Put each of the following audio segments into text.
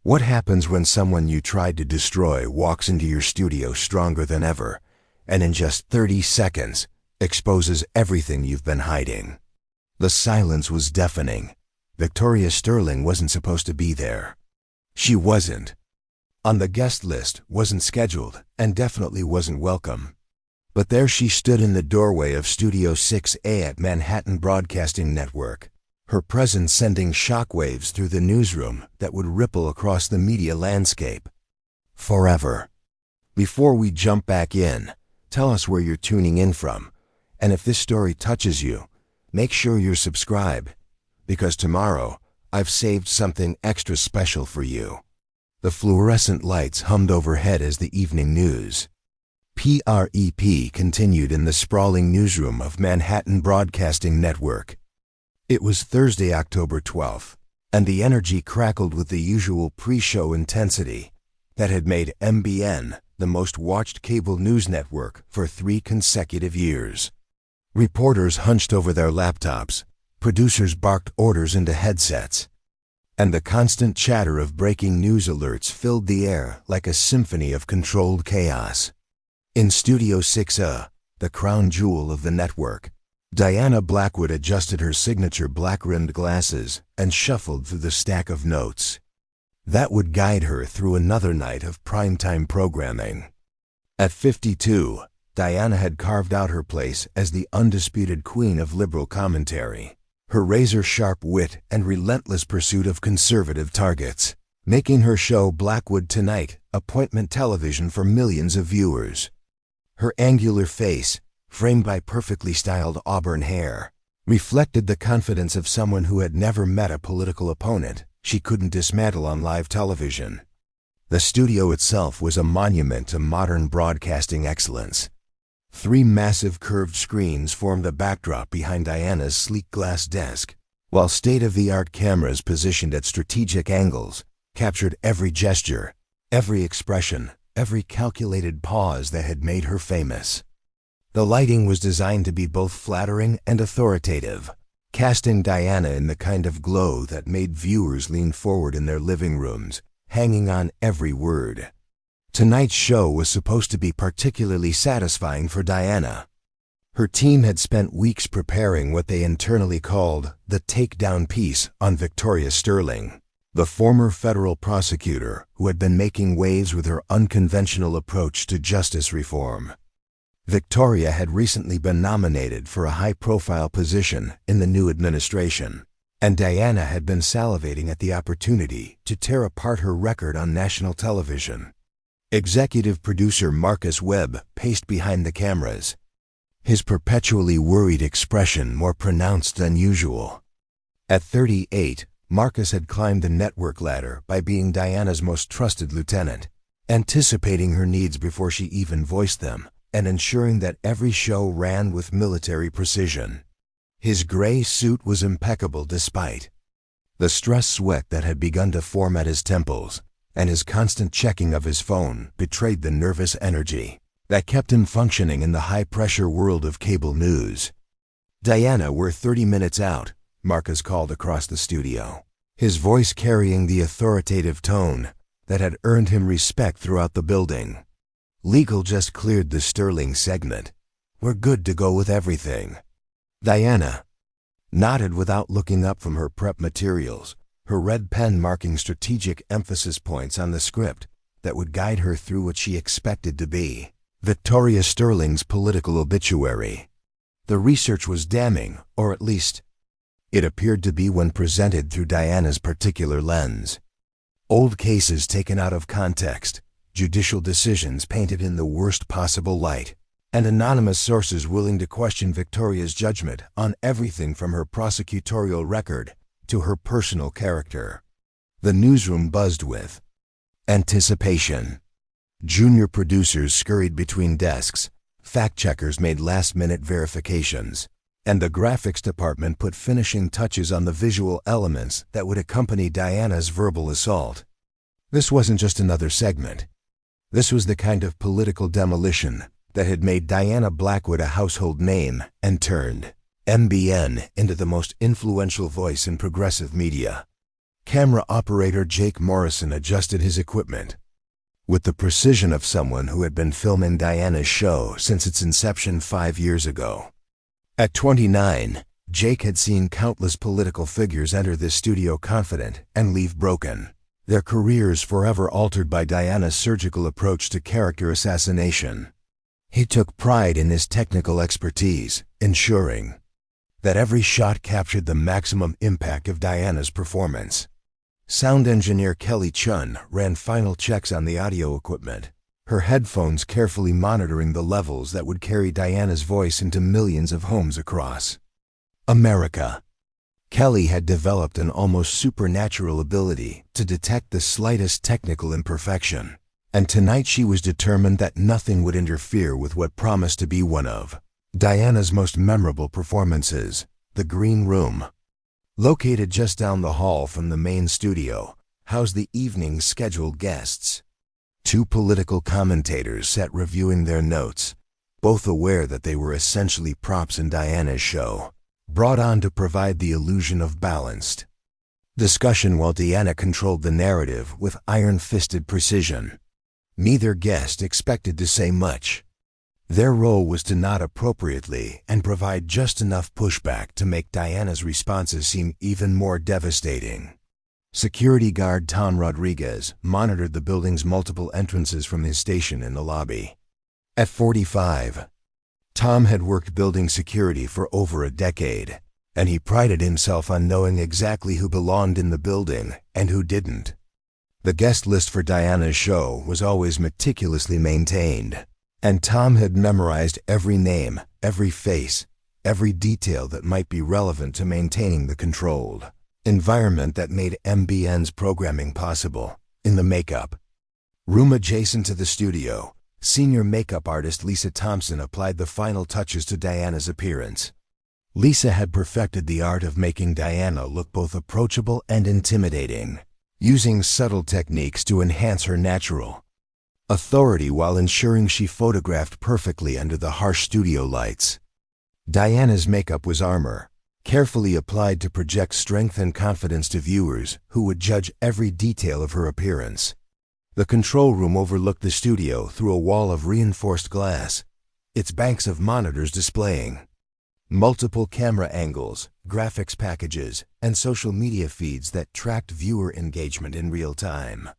What happens when someone you tried to destroy walks into your studio stronger than ever, and in just 30 seconds exposes everything you've been hiding? The silence was deafening. Victoria Sterling wasn't supposed to be there. She wasn't on the guest list, wasn't scheduled, and definitely wasn't welcome. But there she stood in the doorway of Studio 6A at Manhattan Broadcasting Network, her presence sending shockwaves through the newsroom that would ripple across the media landscape forever. Before we jump back in, tell us where you're tuning in from, and if this story touches you, make sure you're subscribed, because tomorrow I've saved something extra special for you. The fluorescent lights hummed overhead as the evening news. PREP continued in the sprawling newsroom of Manhattan Broadcasting Network. It was Thursday, October 12th, and the energy crackled with the usual pre-show intensity that had made MBN the most watched cable news network for 3 consecutive years. Reporters hunched over their laptops, producers barked orders into headsets, and the constant chatter of breaking news alerts filled the air like a symphony of controlled chaos. In Studio 6A, the crown jewel of the network, Diana Blackwood adjusted her signature black-rimmed glasses and shuffled through the stack of notes that would guide her through another night of primetime programming. At 52, Diana had carved out her place as the undisputed queen of liberal commentary, her razor-sharp wit and relentless pursuit of conservative targets, making her show Blackwood Tonight appointment television for millions of viewers. Her angular face, framed by perfectly styled auburn hair, reflected the confidence of someone who had never met a political opponent she couldn't dismantle on live television. The studio itself was a monument to modern broadcasting excellence. 3 massive curved screens formed the backdrop behind Diana's sleek glass desk, while state-of-the-art cameras positioned at strategic angles captured every gesture, every expression, every calculated pause that had made her famous. The lighting was designed to be both flattering and authoritative, casting Diana in the kind of glow that made viewers lean forward in their living rooms, hanging on every word. Tonight's show was supposed to be particularly satisfying for Diana. Her team had spent weeks preparing what they internally called the takedown piece on Victoria Sterling, the former federal prosecutor who had been making waves with her unconventional approach to justice reform. Victoria had recently been nominated for a high-profile position in the new administration, and Diana had been salivating at the opportunity to tear apart her record on national television. Executive producer Marcus Webb paced behind the cameras, his perpetually worried expression more pronounced than usual. At 38, Marcus had climbed the network ladder by being Diana's most trusted lieutenant, anticipating her needs before she even voiced them, and ensuring that every show ran with military precision. His gray suit was impeccable despite the stress sweat that had begun to form at his temples, and his constant checking of his phone betrayed the nervous energy that kept him functioning in the high-pressure world of cable news. "Diana, we're 30 minutes out," Marcus called across the studio, his voice carrying the authoritative tone that had earned him respect throughout the building. "Legal just cleared the Sterling segment. We're good to go with everything." Diana nodded without looking up from her prep materials, her red pen marking strategic emphasis points on the script that would guide her through what she expected to be Victoria Sterling's political obituary. The research was damning, or at least it appeared to be when presented through Diana's particular lens. Old cases taken out of context, judicial decisions painted in the worst possible light, and anonymous sources willing to question Victoria's judgment on everything from her prosecutorial record to her personal character. The newsroom buzzed with anticipation. Junior producers scurried between desks, fact-checkers made last-minute verifications, and the graphics department put finishing touches on the visual elements that would accompany Diana's verbal assault. This wasn't just another segment. This was the kind of political demolition that had made Diana Blackwood a household name and turned MBN into the most influential voice in progressive media. Camera operator Jake Morrison adjusted his equipment with the precision of someone who had been filming Diana's show since its inception 5 years ago. At 29, Jake had seen countless political figures enter this studio confident and leave broken, their careers forever altered by Diana's surgical approach to character assassination. He took pride in his technical expertise, ensuring that every shot captured the maximum impact of Diana's performance. Sound engineer Kelly Chun ran final checks on the audio equipment, her headphones carefully monitoring the levels that would carry Diana's voice into millions of homes across America. Kelly had developed an almost supernatural ability to detect the slightest technical imperfection, and tonight she was determined that nothing would interfere with what promised to be one of Diana's most memorable performances. The Green Room, located just down the hall from the main studio, housed the evening's scheduled guests. 2 political commentators sat reviewing their notes, both aware that they were essentially props in Diana's show, brought on to provide the illusion of balanced discussion while Diana controlled the narrative with iron-fisted precision. Neither guest expected to say much. Their role was to nod appropriately and provide just enough pushback to make Diana's responses seem even more devastating. Security guard Tom Rodriguez monitored the building's multiple entrances from his station in the lobby. At 45, Tom had worked building security for over a decade, and he prided himself on knowing exactly who belonged in the building and who didn't. The guest list for Diana's show was always meticulously maintained, and Tom had memorized every name, every face, every detail that might be relevant to maintaining the controlled environment that made MBN's programming possible. In the makeup room adjacent to the studio, senior makeup artist Lisa Thompson applied the final touches to Diana's appearance. Lisa had perfected the art of making Diana look both approachable and intimidating, using subtle techniques to enhance her natural authority while ensuring she photographed perfectly under the harsh studio lights. Diana's makeup was armor, carefully applied to project strength and confidence to viewers who would judge every detail of her appearance. The control room overlooked the studio through a wall of reinforced glass, its banks of monitors displaying multiple camera angles, graphics packages, and social media feeds that tracked viewer engagement in real time.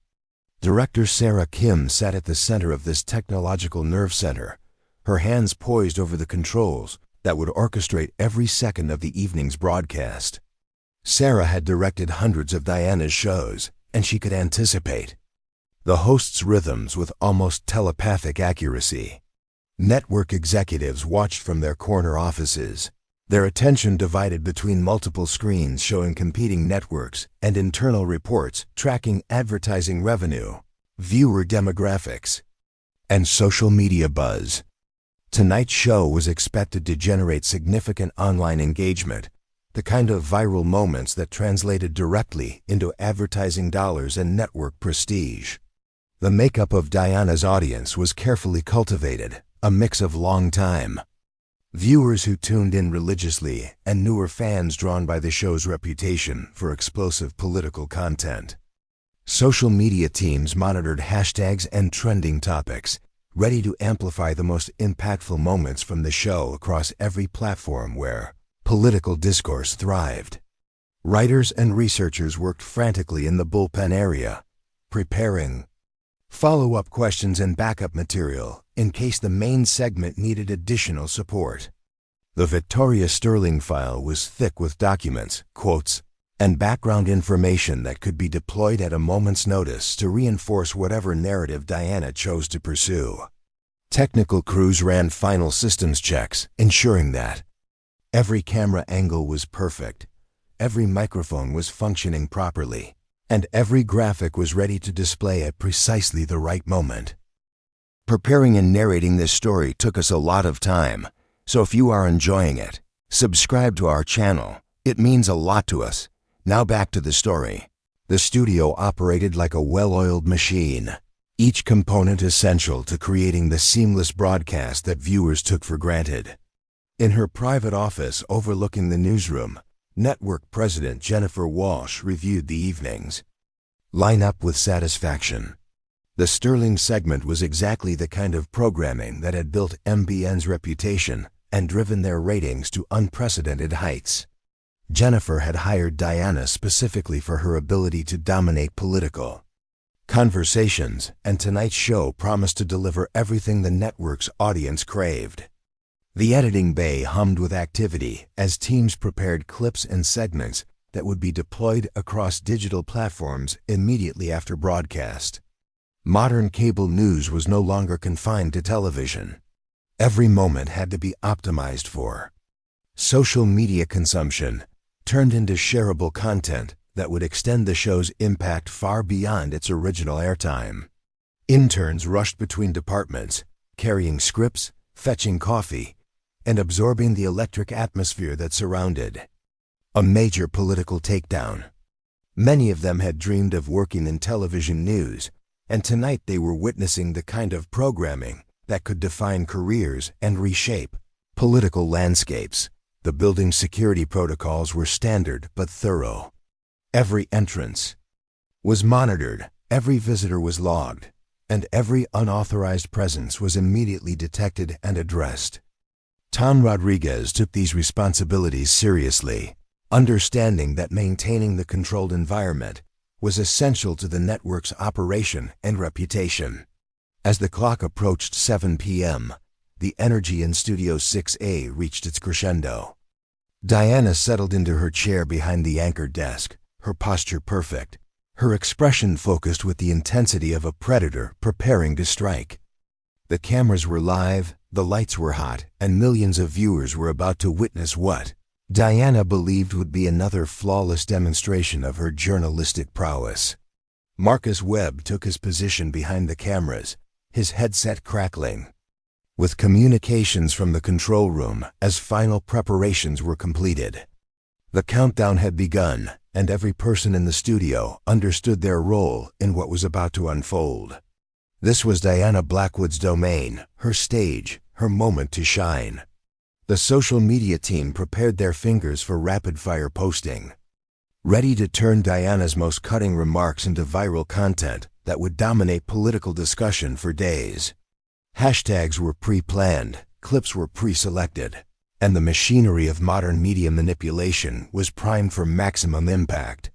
Director Sarah Kim sat at the center of this technological nerve center, her hands poised over the controls that would orchestrate every second of the evening's broadcast. Sarah had directed hundreds of Diana's shows, and she could anticipate the host's rhythms with almost telepathic accuracy. Network executives watched from their corner offices, their attention divided between multiple screens showing competing networks and internal reports tracking advertising revenue, viewer demographics, and social media buzz. Tonight's show was expected to generate significant online engagement, the kind of viral moments that translated directly into advertising dollars and network prestige. The makeup of Diana's audience was carefully cultivated, a mix of long-time viewers who tuned in religiously and newer fans drawn by the show's reputation for explosive political content. Social media teams monitored hashtags and trending topics, ready to amplify the most impactful moments from the show across every platform where political discourse thrived. Writers and researchers worked frantically in the bullpen area, preparing follow-up questions and backup material in case the main segment needed additional support. The Victoria Sterling file was thick with documents, quotes, and background information that could be deployed at a moment's notice to reinforce whatever narrative Diana chose to pursue. Technical crews ran final systems checks, ensuring that every camera angle was perfect, every microphone was functioning properly, and every graphic was ready to display at precisely the right moment. Preparing and narrating this story took us a lot of time, so if you are enjoying it, subscribe to our channel. It means a lot to us. Now back to the story. The studio operated like a well-oiled machine, each component essential to creating the seamless broadcast that viewers took for granted. In her private office overlooking the newsroom, Network President Jennifer Walsh reviewed the evening's lineup with satisfaction. The Sterling segment was exactly the kind of programming that had built MBN's reputation and driven their ratings to unprecedented heights. Jennifer had hired Diana specifically for her ability to dominate political conversations, and tonight's show promised to deliver everything the network's audience craved. The editing bay hummed with activity as teams prepared clips and segments that would be deployed across digital platforms immediately after broadcast. Modern cable news was no longer confined to television. Every moment had to be optimized for social media consumption, turned into shareable content that would extend the show's impact far beyond its original airtime. Interns rushed between departments, carrying scripts, fetching coffee, and absorbing the electric atmosphere that surrounded a major political takedown. Many of them had dreamed of working in television news, and tonight they were witnessing the kind of programming that could define careers and reshape political landscapes. The building's security protocols were standard but thorough. Every entrance was monitored, every visitor was logged, and every unauthorized presence was immediately detected and addressed. Tom Rodriguez took these responsibilities seriously, understanding that maintaining the controlled environment was essential to the network's operation and reputation. As the clock approached 7 p.m., the energy in Studio 6A reached its crescendo. Diana settled into her chair behind the anchor desk, her posture perfect, her expression focused with the intensity of a predator preparing to strike. The cameras were live, the lights were hot, and millions of viewers were about to witness what Diana believed would be another flawless demonstration of her journalistic prowess. Marcus Webb took his position behind the cameras, his headset crackling with communications from the control room as final preparations were completed. The countdown had begun, and every person in the studio understood their role in what was about to unfold. This was Diana Blackwood's domain, her stage, her moment to shine. The social media team prepared their fingers for rapid-fire posting, ready to turn Diana's most cutting remarks into viral content that would dominate political discussion for days. Hashtags were pre-planned, clips were pre-selected, and the machinery of modern media manipulation was primed for maximum impact.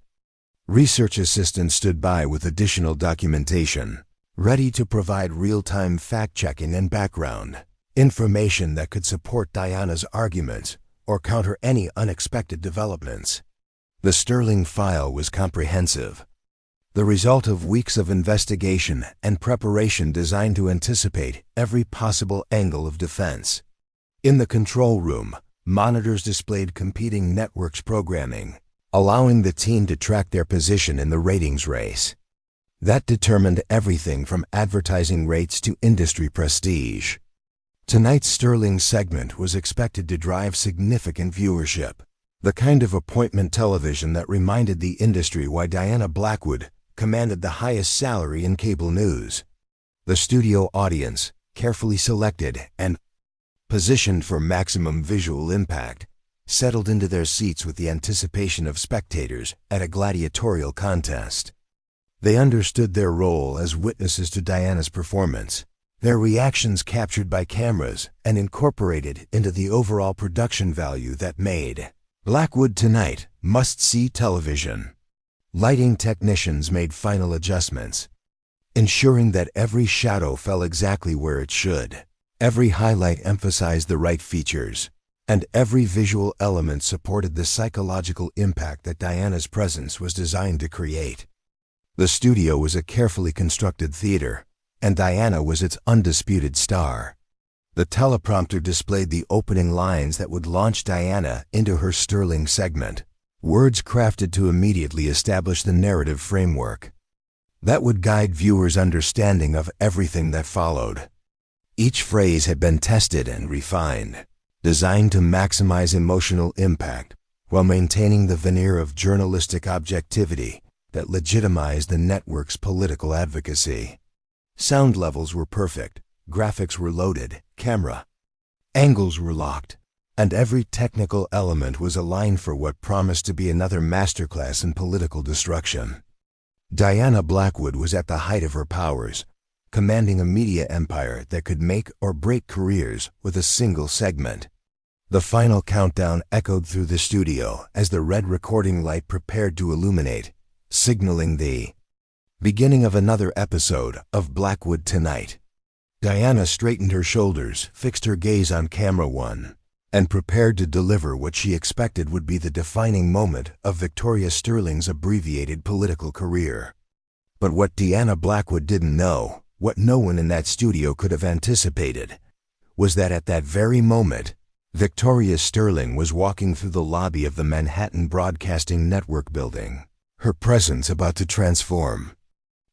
Research assistants stood by with additional documentation, ready to provide real-time fact-checking and background information that could support Diana's arguments or counter any unexpected developments. The Sterling file was comprehensive, the result of weeks of investigation and preparation designed to anticipate every possible angle of defense. In the control room, monitors displayed competing networks' programming, allowing the team to track their position in the ratings race. That determined everything from advertising rates to industry prestige. Tonight's Sterling segment was expected to drive significant viewership, the kind of appointment television that reminded the industry why Diana Blackwood commanded the highest salary in cable news. The studio audience, carefully selected and positioned for maximum visual impact, settled into their seats with the anticipation of spectators at a gladiatorial contest. They understood their role as witnesses to Diana's performance, their reactions captured by cameras and incorporated into the overall production value that made Blackwood Tonight must-see television. Lighting technicians made final adjustments, ensuring that every shadow fell exactly where it should. Every highlight emphasized the right features, and every visual element supported the psychological impact that Diana's presence was designed to create. The studio was a carefully constructed theater, and Diana was its undisputed star. The teleprompter displayed the opening lines that would launch Diana into her Sterling segment, words crafted to immediately establish the narrative framework that would guide viewers' understanding of everything that followed. Each phrase had been tested and refined, designed to maximize emotional impact while maintaining the veneer of journalistic objectivity that legitimized the network's political advocacy. Sound levels were perfect, graphics were loaded, camera angles were locked, and every technical element was aligned for what promised to be another masterclass in political destruction. Diana Blackwood was at the height of her powers, commanding a media empire that could make or break careers with a single segment. The final countdown echoed through the studio as the red recording light prepared to illuminate, signaling the beginning of another episode of Blackwood Tonight. Diana straightened her shoulders, fixed her gaze on camera one, and prepared to deliver what she expected would be the defining moment of Victoria Sterling's abbreviated political career. But what Diana Blackwood didn't know, what no one in that studio could have anticipated, was that at that very moment, Victoria Sterling was walking through the lobby of the Manhattan Broadcasting Network building, her presence about to transform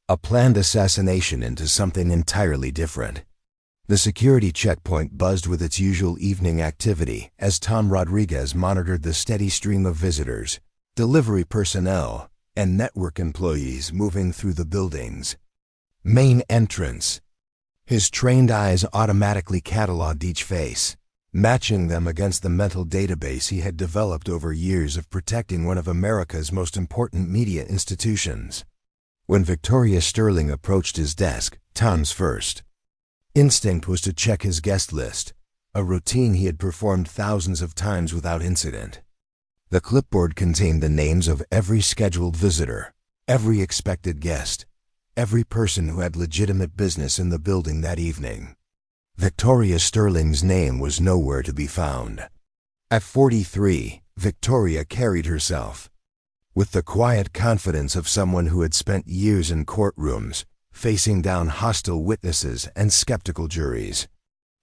a planned assassination into something entirely different. The security checkpoint buzzed with its usual evening activity as Tom Rodriguez monitored the steady stream of visitors, delivery personnel, and network employees moving through the building's main entrance. His trained eyes automatically cataloged each face, matching them against the mental database he had developed over years of protecting one of America's most important media institutions. When Victoria Sterling approached his desk, Tom's first instinct was to check his guest list, a routine he had performed thousands of times without incident. The clipboard contained the names of every scheduled visitor, every expected guest, every person who had legitimate business in the building that evening. Victoria Sterling's name was nowhere to be found. At 43, Victoria carried herself with the quiet confidence of someone who had spent years in courtrooms, facing down hostile witnesses and skeptical juries.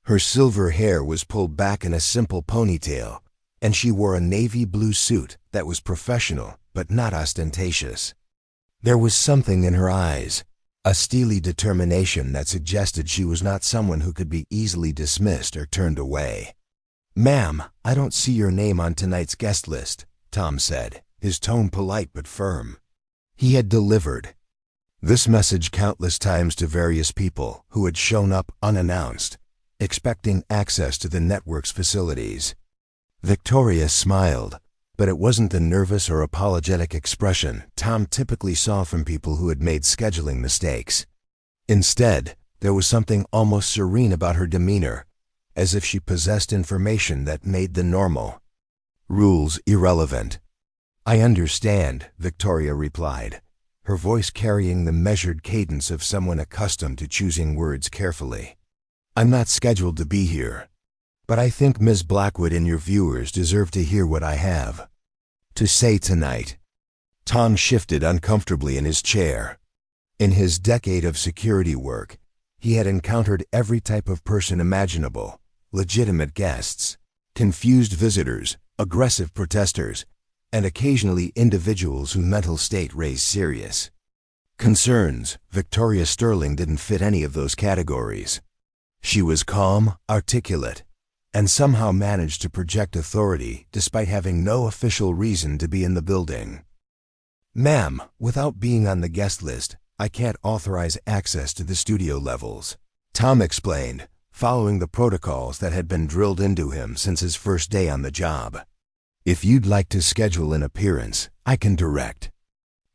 Her silver hair was pulled back in a simple ponytail, and she wore a navy blue suit that was professional but not ostentatious. There was something in her eyes, a steely determination that suggested she was not someone who could be easily dismissed or turned away. "Ma'am, I don't see your name on tonight's guest list," Tom said, his tone polite but firm. He had delivered this message countless times to various people who had shown up unannounced, expecting access to the network's facilities. Victoria smiled, but it wasn't the nervous or apologetic expression Tom typically saw from people who had made scheduling mistakes. Instead, there was something almost serene about her demeanor, as if she possessed information that made the normal rules irrelevant. "I understand," Victoria replied, her voice carrying the measured cadence of someone accustomed to choosing words carefully. "I'm not scheduled to be here, but I think Ms. Blackwood and your viewers deserve to hear what I have to say tonight." Tom shifted uncomfortably in his chair. In his decade of security work, he had encountered every type of person imaginable: legitimate guests, confused visitors, aggressive protesters, and occasionally individuals whose mental state raised serious concerns. Victoria Sterling didn't fit any of those categories. She was calm, articulate, and somehow managed to project authority despite having no official reason to be in the building. "Ma'am, without being on the guest list, I can't authorize access to the studio levels," Tom explained, following the protocols that had been drilled into him since his first day on the job. "If you'd like to schedule an appearance, I can direct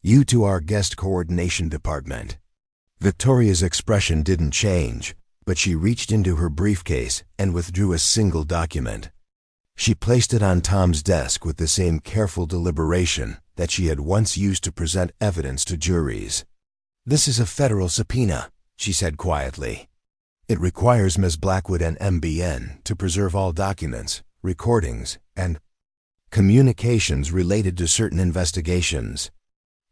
you to our guest coordination department." Victoria's expression didn't change, but she reached into her briefcase and withdrew a single document. She placed it on Tom's desk with the same careful deliberation that she had once used to present evidence to juries. "This is a federal subpoena," she said quietly. "It requires Ms. Blackwood and MBN to preserve all documents, recordings, and communications related to certain investigations.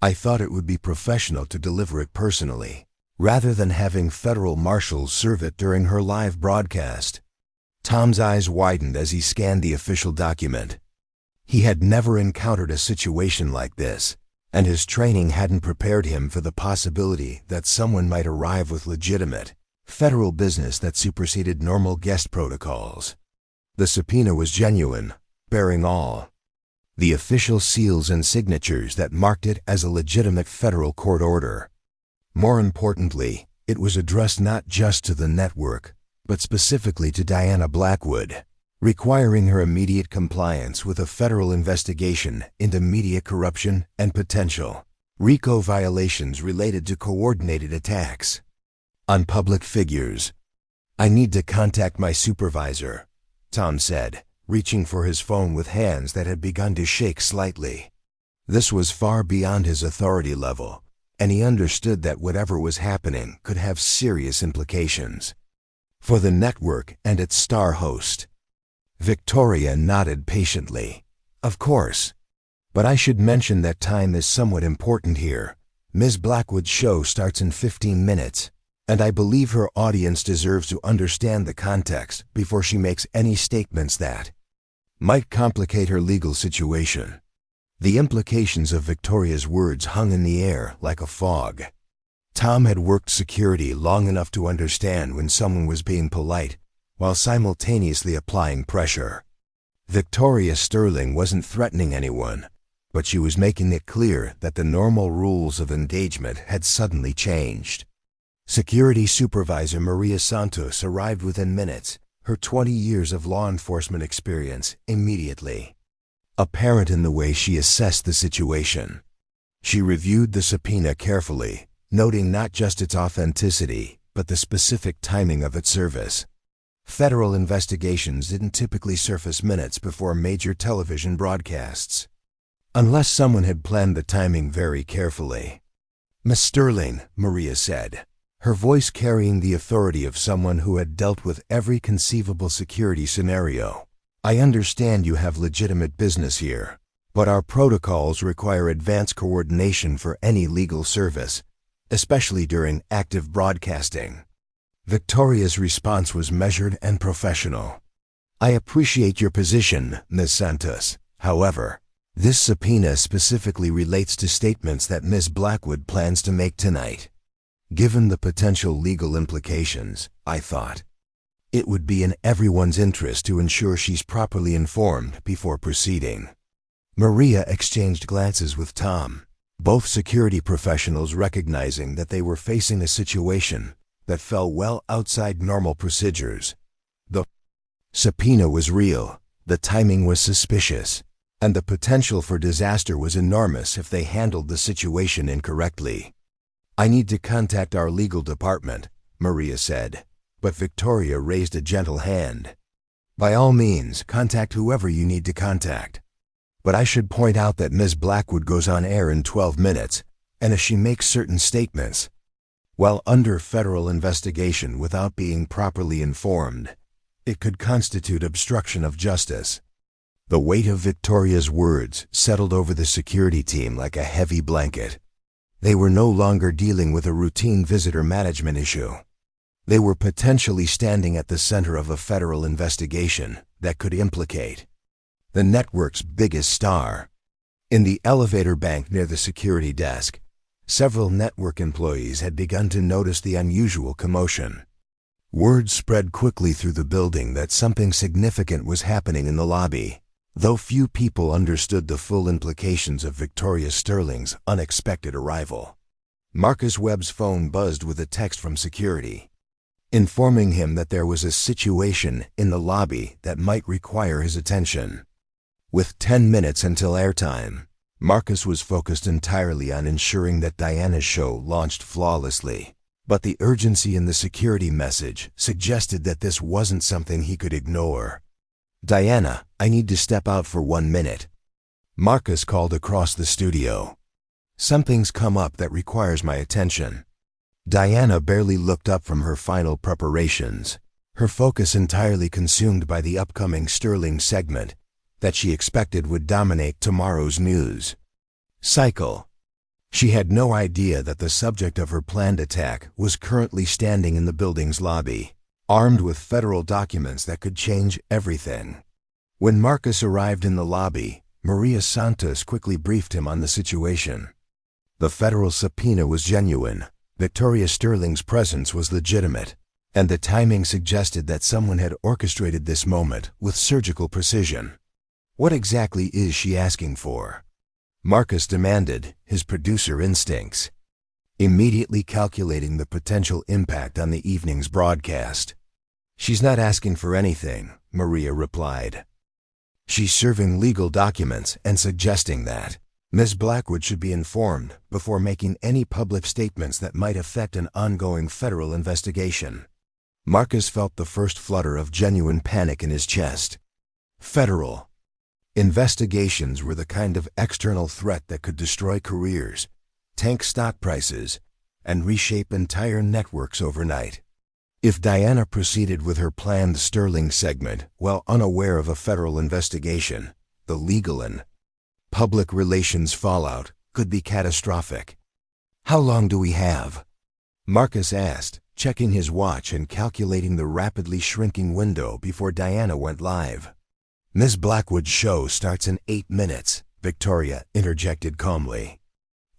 I thought it would be professional to deliver it personally, rather than having federal marshals serve it during her live broadcast." Tom's eyes widened as he scanned the official document. He had never encountered a situation like this, and his training hadn't prepared him for the possibility that someone might arrive with legitimate federal business that superseded normal guest protocols. The subpoena was genuine, bearing all the official seals and signatures that marked it as a legitimate federal court order. More importantly, it was addressed not just to the network, but specifically to Diana Blackwood. requiring her immediate compliance with a federal investigation into media corruption and potential RICO violations related to coordinated attacks on public figures. "I need to contact my supervisor," Tom said, reaching for his phone with hands that had begun to shake slightly. This was far beyond his authority level, and he understood that whatever was happening could have serious implications for the network and its star host. Victoria nodded patiently. "Of course. But I should mention that time is somewhat important here. Ms. Blackwood's show starts in 15 minutes, and I believe her audience deserves to understand the context before she makes any statements that might complicate her legal situation." The implications of Victoria's words hung in the air like a fog. Tom had worked security long enough to understand when someone was being polite while simultaneously applying pressure. Victoria Sterling wasn't threatening anyone, but she was making it clear that the normal rules of engagement had suddenly changed. Security Supervisor Maria Santos arrived within minutes, her 20 years of law enforcement experience immediately apparent in the way she assessed the situation. She reviewed the subpoena carefully, noting not just its authenticity, but the specific timing of its service. Federal investigations didn't typically surface minutes before major television broadcasts, unless someone had planned the timing very carefully. "Miss Sterling," Maria said, her voice carrying the authority of someone who had dealt with every conceivable security scenario, "I understand you have legitimate business here, but our protocols require advanced coordination for any legal service, especially during active broadcasting." Victoria's response was measured and professional. "I appreciate your position, Ms. Santos. However, this subpoena specifically relates to statements that Ms. Blackwood plans to make tonight. Given the potential legal implications, I thought it would be in everyone's interest to ensure she's properly informed before proceeding." Maria exchanged glances with Tom, both security professionals recognizing that they were facing a situation that fell well outside normal procedures. The subpoena was real, the timing was suspicious, and the potential for disaster was enormous if they handled the situation incorrectly. "I need to contact our legal department," Maria said, but Victoria raised a gentle hand. "By all means, contact whoever you need to contact. But I should point out that Ms. Blackwood goes on air in 12 minutes, and if she makes certain statements while under federal investigation without being properly informed, it could constitute obstruction of justice." The weight of Victoria's words settled over the security team like a heavy blanket. They were no longer dealing with a routine visitor management issue. They were potentially standing at the center of a federal investigation that could implicate the network's biggest star. In the elevator bank near the security desk, several network employees had begun to notice the unusual commotion. Word spread quickly through the building that something significant was happening in the lobby, though few people understood the full implications of Victoria Sterling's unexpected arrival. Marcus Webb's phone buzzed with a text from security, informing him that there was a situation in the lobby that might require his attention. With 10 minutes until airtime, Marcus was focused entirely on ensuring that Diana's show launched flawlessly, but the urgency in the security message suggested that this wasn't something he could ignore. "Diana, I need to step out for 1 minute." Marcus called across the studio. "Something's come up that requires my attention." Diana barely looked up from her final preparations, her focus entirely consumed by the upcoming Sterling segment that she expected would dominate tomorrow's news cycle. She had no idea that the subject of her planned attack was currently standing in the building's lobby, armed with federal documents that could change everything. When Marcus arrived in the lobby, Maria Santos quickly briefed him on the situation. The federal subpoena was genuine, Victoria Sterling's presence was legitimate, and the timing suggested that someone had orchestrated this moment with surgical precision. "What exactly is she asking for?" Marcus demanded, his producer instincts immediately calculating the potential impact on the evening's broadcast. "She's not asking for anything," Maria replied. "She's serving legal documents and suggesting that Ms. Blackwood should be informed before making any public statements that might affect an ongoing federal investigation." Marcus felt the first flutter of genuine panic in his chest. Federal investigations were the kind of external threat that could destroy careers, tank stock prices, and reshape entire networks overnight. If Diana proceeded with her planned Sterling segment while unaware of a federal investigation, the legal and public relations fallout could be catastrophic. "How long do we have?" Marcus asked, checking his watch and calculating the rapidly shrinking window before Diana went live. "Ms. Blackwood's show starts in 8 minutes, Victoria interjected calmly.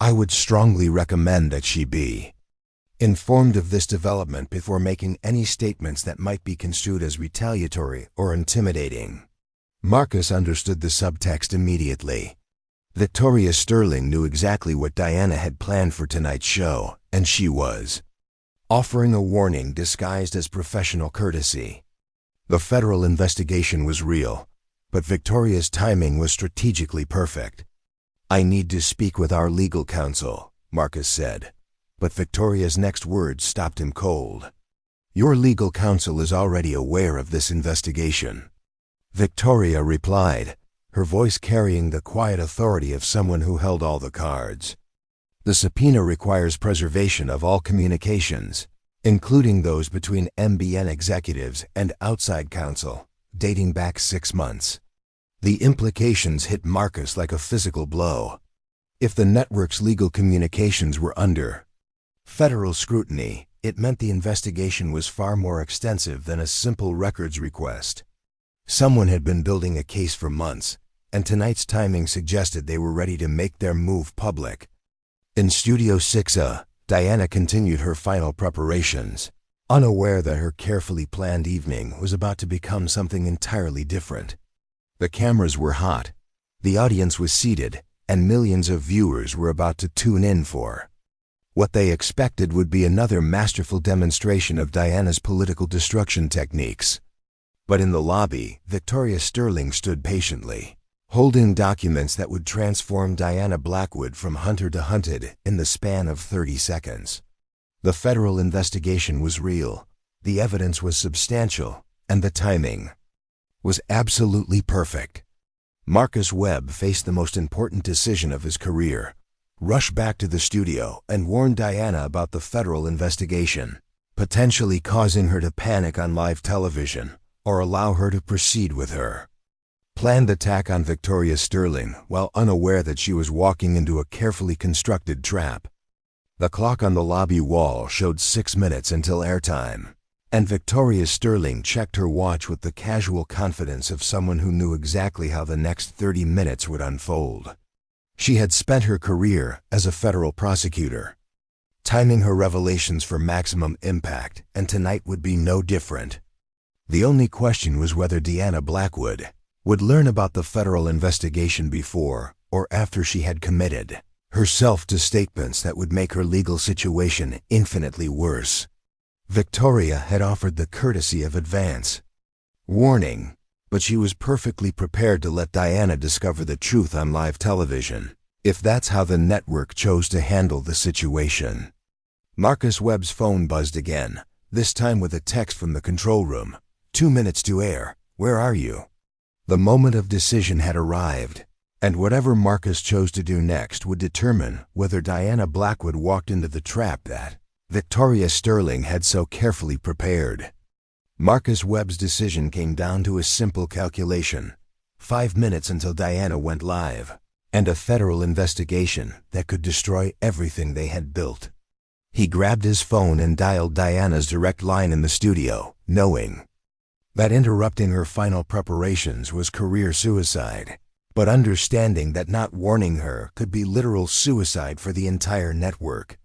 "I would strongly recommend that she be informed of this development before making any statements that might be construed as retaliatory or intimidating." Marcus understood the subtext immediately. Victoria Sterling knew exactly what Diana had planned for tonight's show, and she was offering a warning disguised as professional courtesy. The federal investigation was real, but Victoria's timing was strategically perfect. "I need to speak with our legal counsel," Marcus said, but Victoria's next words stopped him cold. "Your legal counsel is already aware of this investigation," Victoria replied, her voice carrying the quiet authority of someone who held all the cards. "The subpoena requires preservation of all communications, including those between MBN executives and outside counsel, dating back 6 months. The implications hit Marcus like a physical blow. If the network's legal communications were under federal scrutiny, it meant the investigation was far more extensive than a simple records request. Someone had been building a case for months, and tonight's timing suggested they were ready to make their move public. In Studio 6A, Diana continued her final preparations, unaware that her carefully planned evening was about to become something entirely different. The cameras were hot, the audience was seated, and millions of viewers were about to tune in for what they expected would be another masterful demonstration of Diana's political destruction techniques. But in the lobby, Victoria Sterling stood patiently, holding documents that would transform Diana Blackwood from hunter to hunted in the span of 30 seconds. The federal investigation was real, the evidence was substantial, and the timing was absolutely perfect. Marcus Webb faced the most important decision of his career: rush back to the studio and warn Diana about the federal investigation, potentially causing her to panic on live television, or allow her to proceed with her planned attack on Victoria Sterling while unaware that she was walking into a carefully constructed trap. The clock on the lobby wall showed 6 minutes until airtime, and Victoria Sterling checked her watch with the casual confidence of someone who knew exactly how the next 30 minutes would unfold. She had spent her career as a federal prosecutor, timing her revelations for maximum impact, and tonight would be no different. The only question was whether Diana Blackwood would learn about the federal investigation before or after she had committed herself to statements that would make her legal situation infinitely worse. Victoria had offered the courtesy of advance warning, but she was perfectly prepared to let Diana discover the truth on live television, if that's how the network chose to handle the situation. Marcus Webb's phone buzzed again, this time with a text from the control room. 2 minutes to air. Where are you?" The moment of decision had arrived, and whatever Marcus chose to do next would determine whether Diana Blackwood walked into the trap that Victoria Sterling had so carefully prepared. Marcus Webb's decision came down to a simple calculation: 5 minutes until Diana went live, and a federal investigation that could destroy everything they had built. He grabbed his phone and dialed Diana's direct line in the studio, knowing that interrupting her final preparations was career suicide, but understanding that not warning her could be literal suicide for the entire network.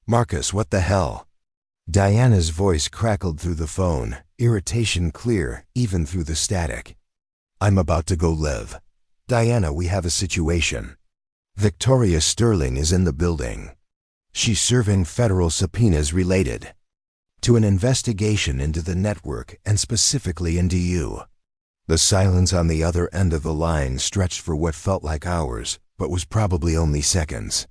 "Marcus, what the hell?" Diana's voice crackled through the phone, irritation clear even through the static. "I'm about to go live. Diana, we have a situation. Victoria Sterling is in the building. She's serving federal subpoenas related to an investigation into the network and specifically into you. The silence on the other end of the line stretched for what felt like hours, but was probably only seconds.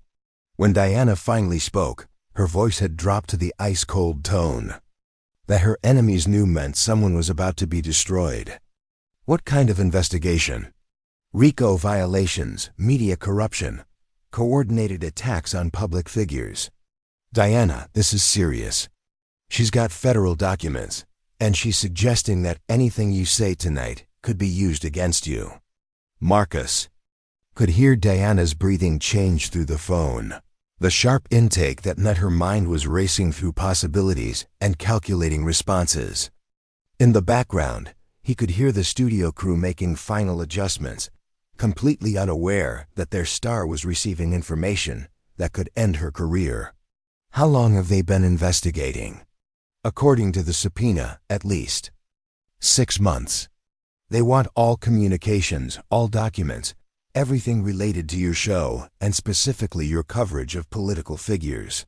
When Diana finally spoke, her voice had dropped to the ice-cold tone that her enemies knew meant someone was about to be destroyed. What kind of investigation? RICO violations, media corruption, coordinated attacks on public figures. Diana, this is serious. She's got federal documents, and she's suggesting that anything you say tonight could be used against you. Marcus could hear Diana's breathing change through the phone. The sharp intake that meant her mind was racing through possibilities and calculating responses. In the background, he could hear the studio crew making final adjustments, completely unaware that their star was receiving information that could end her career. How long have they been investigating? According to the subpoena, at least 6 months. They want all communications, all documents, everything related to your show, and specifically your coverage of political figures.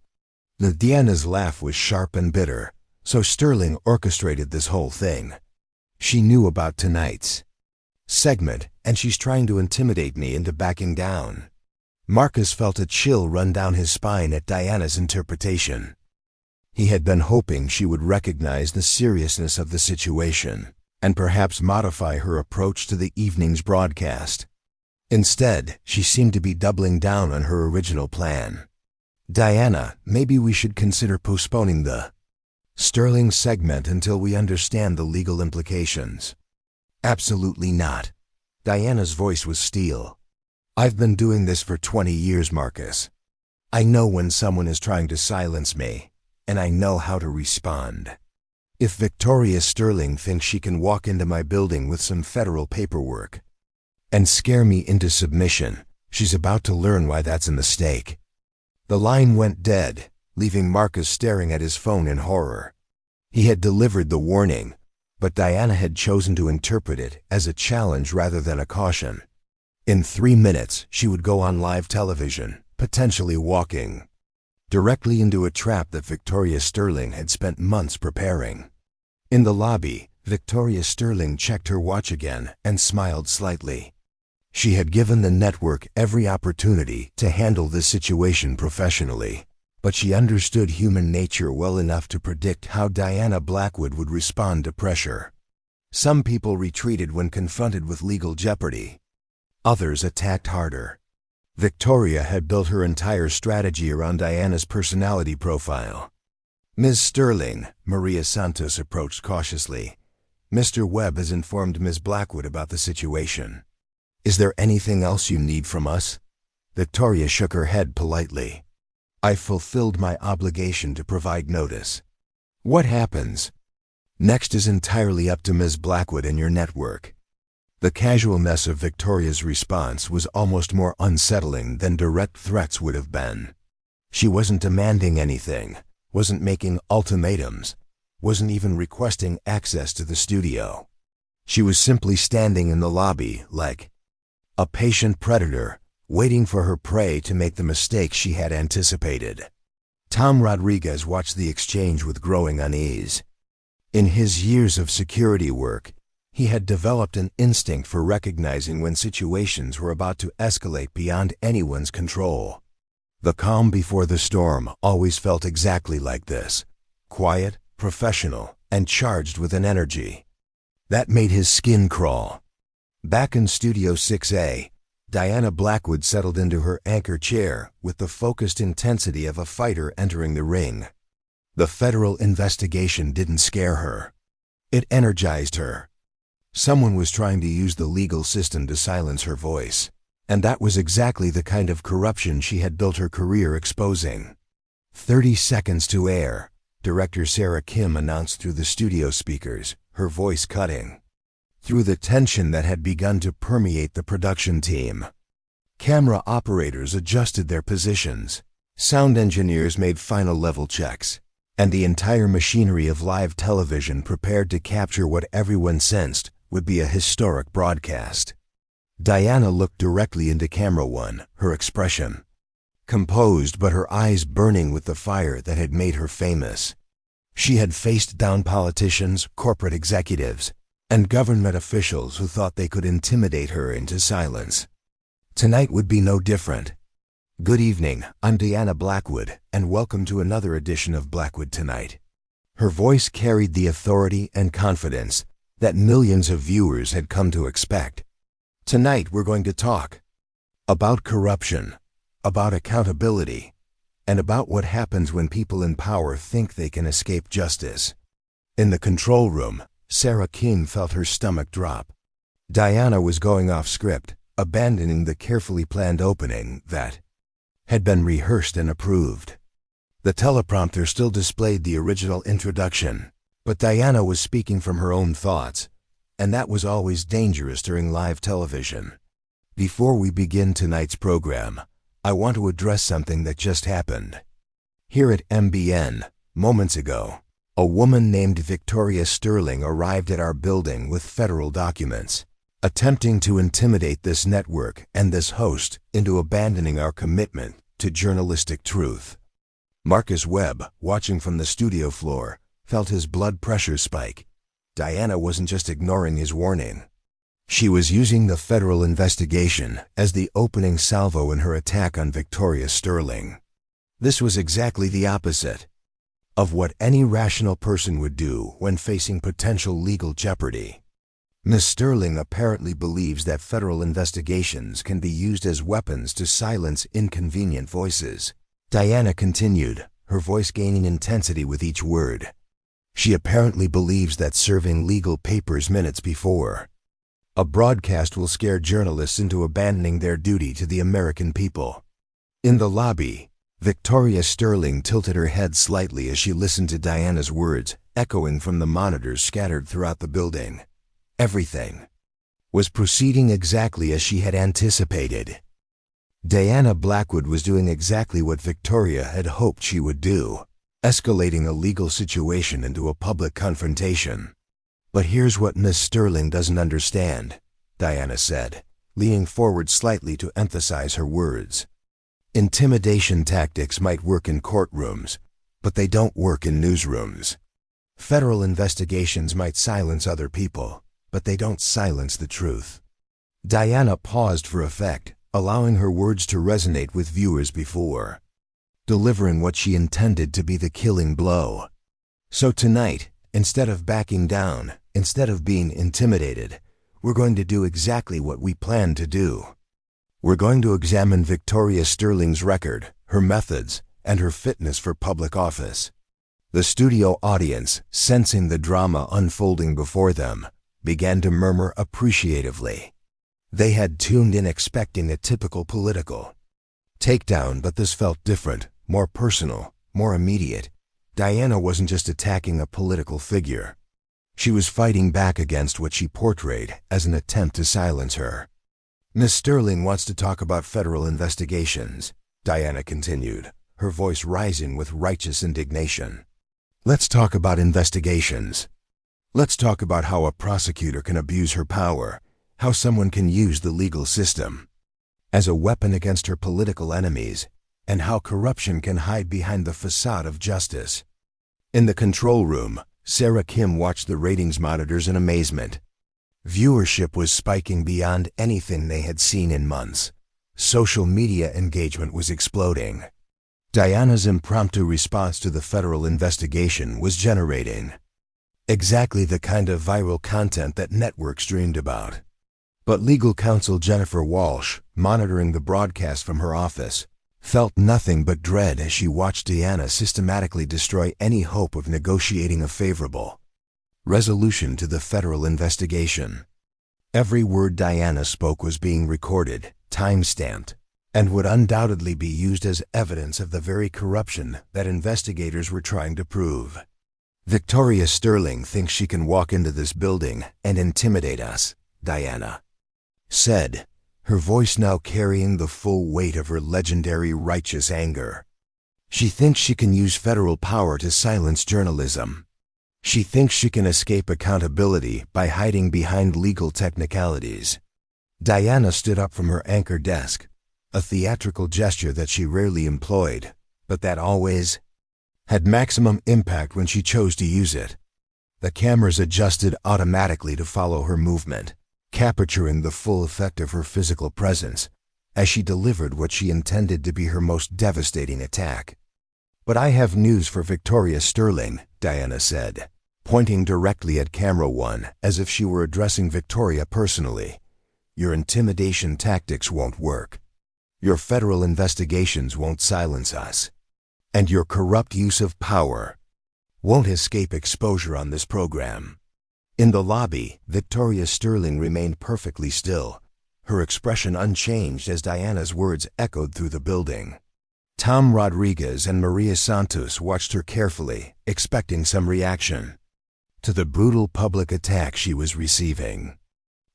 Diana's laugh was sharp and bitter, so Sterling orchestrated this whole thing. She knew about tonight's segment, and she's trying to intimidate me into backing down. Marcus felt a chill run down his spine at Diana's interpretation. He had been hoping she would recognize the seriousness of the situation and perhaps modify her approach to the evening's broadcast. Instead, she seemed to be doubling down on her original plan. Diana, maybe we should consider postponing the Sterling segment until we understand the legal implications. Absolutely not. Diana's voice was steel. I've been doing this for 20 years, Marcus. I know when someone is trying to silence me, and I know how to respond. If Victoria Sterling thinks she can walk into my building with some federal paperwork and scare me into submission, she's about to learn why that's a mistake. The line went dead, leaving Marcus staring at his phone in horror. He had delivered the warning, but Diana had chosen to interpret it as a challenge rather than a caution. In 3 minutes, she would go on live television, potentially walking directly into a trap that Victoria Sterling had spent months preparing. In the lobby, Victoria Sterling checked her watch again and smiled slightly. She had given the network every opportunity to handle this situation professionally, but she understood human nature well enough to predict how Diana Blackwood would respond to pressure. Some people retreated when confronted with legal jeopardy. Others attacked harder. Victoria had built her entire strategy around Diana's personality profile. Ms. Sterling, Maria Santos approached cautiously. Mr. Webb has informed Ms. Blackwood about the situation. Is there anything else you need from us? Victoria shook her head politely. I fulfilled my obligation to provide notice. What happens next is entirely up to Ms. Blackwood and your network. The casualness of Victoria's response was almost more unsettling than direct threats would have been. She wasn't demanding anything, wasn't making ultimatums, wasn't even requesting access to the studio. She was simply standing in the lobby like a patient predator, waiting for her prey to make the mistake she had anticipated. Tom Rodriguez watched the exchange with growing unease. In his years of security work, he had developed an instinct for recognizing when situations were about to escalate beyond anyone's control. The calm before the storm always felt exactly like this, quiet, professional, and charged with an energy that made his skin crawl. Back in Studio 6A, Diana Blackwood settled into her anchor chair with the focused intensity of a fighter entering the ring. The federal investigation didn't scare her. It energized her. Someone was trying to use the legal system to silence her voice, and that was exactly the kind of corruption she had built her career exposing. 30 seconds to air, director Sarah Kim announced through the studio speakers, her voice cutting through the tension that had begun to permeate the production team. Camera operators adjusted their positions, sound engineers made final level checks, and the entire machinery of live television prepared to capture what everyone sensed would be a historic broadcast. Diana looked directly into camera one, her expression composed but her eyes burning with the fire that had made her famous. She had faced down politicians, corporate executives, and government officials who thought they could intimidate her into silence. Tonight would be no different. Good evening, I'm Diana Blackwood, and welcome to another edition of Blackwood Tonight. Her voice carried the authority and confidence that millions of viewers had come to expect. Tonight we're going to talk about corruption, about accountability, and about what happens when people in power think they can escape justice. In the control room, Sarah Kim felt her stomach drop. Diana was going off script, abandoning the carefully planned opening that had been rehearsed and approved. The teleprompter still displayed the original introduction, but Diana was speaking from her own thoughts, and that was always dangerous during live television. Before we begin tonight's program, I want to address something that just happened. Here at MBN, moments ago, a woman named Victoria Sterling arrived at our building with federal documents, attempting to intimidate this network and this host into abandoning our commitment to journalistic truth. Marcus Webb, watching from the studio floor, felt his blood pressure spike. Diana wasn't just ignoring his warning. She was using the federal investigation as the opening salvo in her attack on Victoria Sterling. This was exactly the opposite of what any rational person would do when facing potential legal jeopardy. Ms. Sterling apparently believes that federal investigations can be used as weapons to silence inconvenient voices. Diana continued, her voice gaining intensity with each word. She apparently believes that serving legal papers minutes before a broadcast will scare journalists into abandoning their duty to the American people. In the lobby, Victoria Sterling tilted her head slightly as she listened to Diana's words, echoing from the monitors scattered throughout the building. Everything was proceeding exactly as she had anticipated. Diana Blackwood was doing exactly what Victoria had hoped she would do, escalating a legal situation into a public confrontation. But here's what Miss Sterling doesn't understand, Diana said, leaning forward slightly to emphasize her words. Intimidation tactics might work in courtrooms, but they don't work in newsrooms. Federal investigations might silence other people, but they don't silence the truth. Diana paused for effect, allowing her words to resonate with viewers before delivering what she intended to be the killing blow. So tonight, instead of backing down, instead of being intimidated, we're going to do exactly what we planned to do. We're going to examine Victoria Sterling's record, her methods, and her fitness for public office. The studio audience, sensing the drama unfolding before them, began to murmur appreciatively. They had tuned in expecting a typical political takedown, but this felt different, more personal, more immediate. Diana wasn't just attacking a political figure. She was fighting back against what she portrayed as an attempt to silence her. Miss Sterling wants to talk about federal investigations, Diana continued, her voice rising with righteous indignation. Let's talk about investigations. Let's talk about how a prosecutor can abuse her power, how someone can use the legal system as a weapon against her political enemies, and how corruption can hide behind the facade of justice. In the control room, Sarah Kim watched the ratings monitors in amazement. Viewership was spiking beyond anything they had seen in months. Social media engagement was exploding. Diana's impromptu response to the federal investigation was generating exactly the kind of viral content that networks dreamed about. But legal counsel Jennifer Walsh, monitoring the broadcast from her office, felt nothing but dread as she watched Diana systematically destroy any hope of negotiating a favorable resolution to the federal investigation. Every word Diana spoke was being recorded, time-stamped, and would undoubtedly be used as evidence of the very corruption that investigators were trying to prove. Victoria Sterling thinks she can walk into this building and intimidate us, Diana said, her voice now carrying the full weight of her legendary righteous anger. She thinks she can use federal power to silence journalism. She thinks she can escape accountability by hiding behind legal technicalities. Diana stood up from her anchor desk, a theatrical gesture that she rarely employed, but that always had maximum impact when she chose to use it. The cameras adjusted automatically to follow her movement, capturing the full effect of her physical presence as she delivered what she intended to be her most devastating attack. "But I have news for Victoria Sterling," Diana said, pointing directly at camera one as if she were addressing Victoria personally. "Your intimidation tactics won't work. Your federal investigations won't silence us. And your corrupt use of power won't escape exposure on this program." In the lobby, Victoria Sterling remained perfectly still, her expression unchanged as Diana's words echoed through the building. Tom Rodriguez and Maria Santos watched her carefully, expecting some reaction to the brutal public attack she was receiving.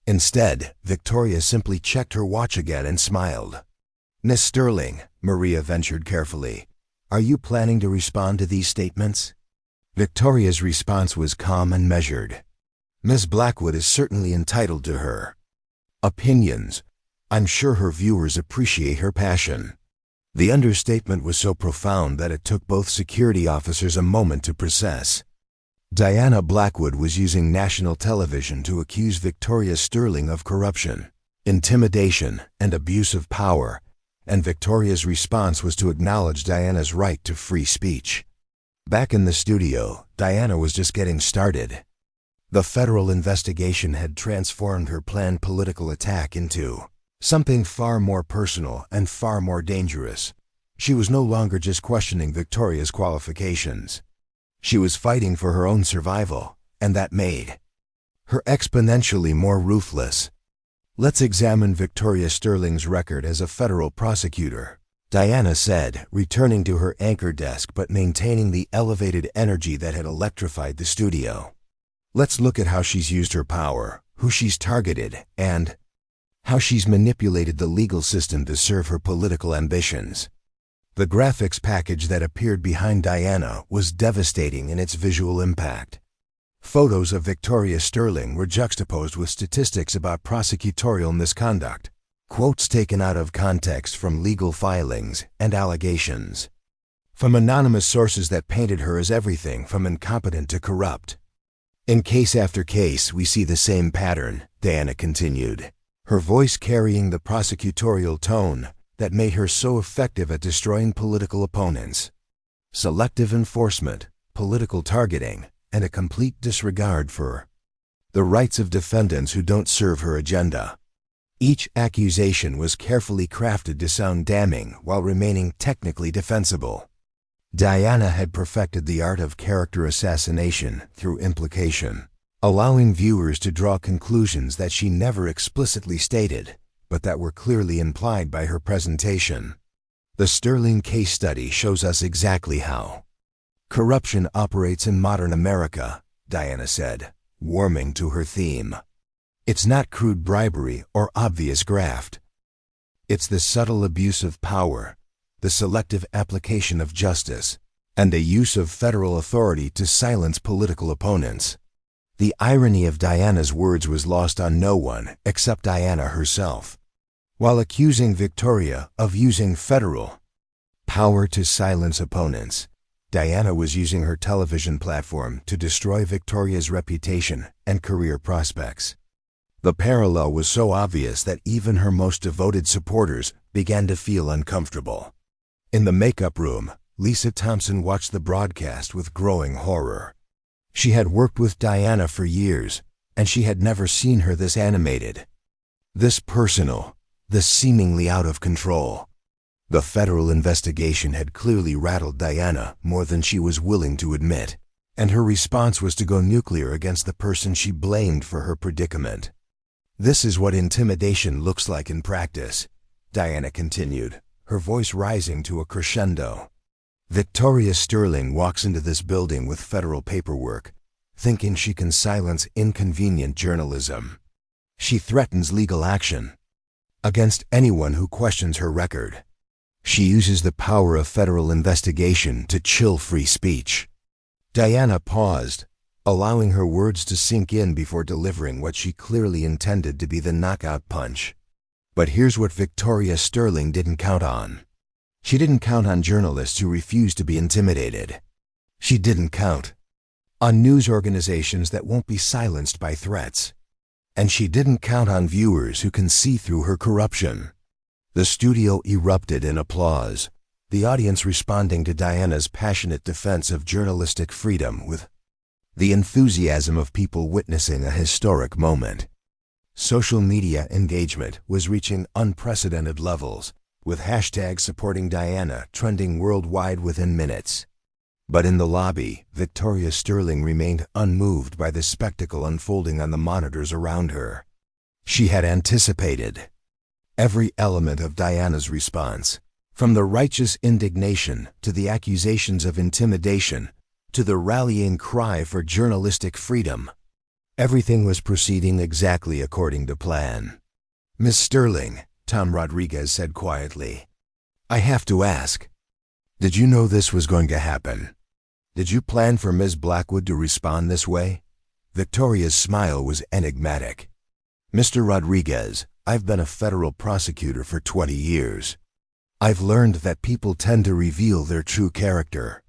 Instead, Victoria simply checked her watch again and smiled. "Miss Sterling," Maria ventured carefully, "are you planning to respond to these statements?" Victoria's response was calm and measured. "Miss Blackwood is certainly entitled to her opinions. I'm sure her viewers appreciate her passion." The understatement was so profound that it took both security officers a moment to process. Diana Blackwood was using national television to accuse Victoria Sterling of corruption, intimidation, and abuse of power, and Victoria's response was to acknowledge Diana's right to free speech. Back in the studio, Diana was just getting started. The federal investigation had transformed her planned political attack into something far more personal and far more dangerous. She was no longer just questioning Victoria's qualifications. She was fighting for her own survival, and that made her exponentially more ruthless. "Let's examine Victoria Sterling's record as a federal prosecutor," Diana said, returning to her anchor desk but maintaining the elevated energy that had electrified the studio. "Let's look at how she's used her power, who she's targeted, and how she's manipulated the legal system to serve her political ambitions." The graphics package that appeared behind Diana was devastating in its visual impact. Photos of Victoria Sterling were juxtaposed with statistics about prosecutorial misconduct, quotes taken out of context from legal filings and allegations from anonymous sources that painted her as everything from incompetent to corrupt. "In case after case, we see the same pattern," Diana continued, her voice carrying the prosecutorial tone that made her so effective at destroying political opponents. Selective enforcement, political targeting, and a complete disregard for the rights of defendants who don't serve her agenda. Each accusation was carefully crafted to sound damning while remaining technically defensible. Diana had perfected the art of character assassination through implication, allowing viewers to draw conclusions that she never explicitly stated, but that were clearly implied by her presentation. The Sterling case study shows us exactly how corruption operates in modern America, Diana said, warming to her theme. "It's not crude bribery or obvious graft. It's the subtle abuse of power, the selective application of justice, and the use of federal authority to silence political opponents." The irony of Diana's words was lost on no one except Diana herself. While accusing Victoria of using federal power to silence opponents, Diana was using her television platform to destroy Victoria's reputation and career prospects. The parallel was so obvious that even her most devoted supporters began to feel uncomfortable. In the makeup room, Lisa Thompson watched the broadcast with growing horror. She had worked with Diana for years, and she had never seen her this animated, this personal, this seemingly out of control. The federal investigation had clearly rattled Diana more than she was willing to admit, and her response was to go nuclear against the person she blamed for her predicament. "This is what intimidation looks like in practice," Diana continued, her voice rising to a crescendo. "Victoria Sterling walks into this building with federal paperwork, thinking she can silence inconvenient journalism. She threatens legal action against anyone who questions her record. She uses the power of federal investigation to chill free speech." Diana paused, allowing her words to sink in before delivering what she clearly intended to be the knockout punch. But here's what Victoria Sterling didn't count on. She didn't count on journalists who refused to be intimidated. She didn't count on news organizations that won't be silenced by threats. And she didn't count on viewers who can see through her corruption. The studio erupted in applause, the audience responding to Diana's passionate defense of journalistic freedom with the enthusiasm of people witnessing a historic moment. Social media engagement was reaching unprecedented levels, with hashtags supporting Diana trending worldwide within minutes. But in the lobby, Victoria Sterling remained unmoved by the spectacle unfolding on the monitors around her. She had anticipated every element of Diana's response, from the righteous indignation to the accusations of intimidation to the rallying cry for journalistic freedom. Everything was proceeding exactly according to plan. "Miss Sterling," Tom Rodriguez said quietly, "I have to ask, did you know this was going to happen? Did you plan for Ms. Blackwood to respond this way?" Victoria's smile was enigmatic. "Mr. Rodriguez, I've been a federal prosecutor for 20 years. I've learned that people tend to reveal their true character.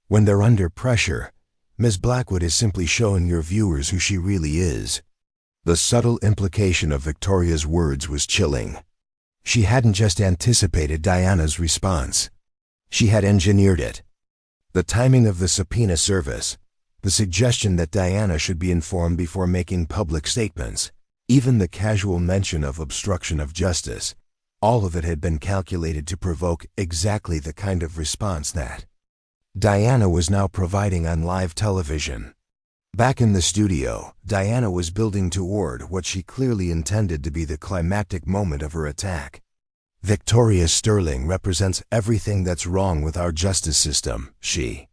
When they're under pressure, Ms. Blackwood is simply showing your viewers who she really is." The subtle implication of Victoria's words was chilling. She hadn't just anticipated Diana's response. She had engineered it. The timing of the subpoena service, the suggestion that Diana should be informed before making public statements, even the casual mention of obstruction of justice, all of it had been calculated to provoke exactly the kind of response that Diana was now providing on live television. Back in the studio, Diana was building toward what she clearly intended to be the climactic moment of her attack. "Victoria Sterling represents everything that's wrong with our justice system," she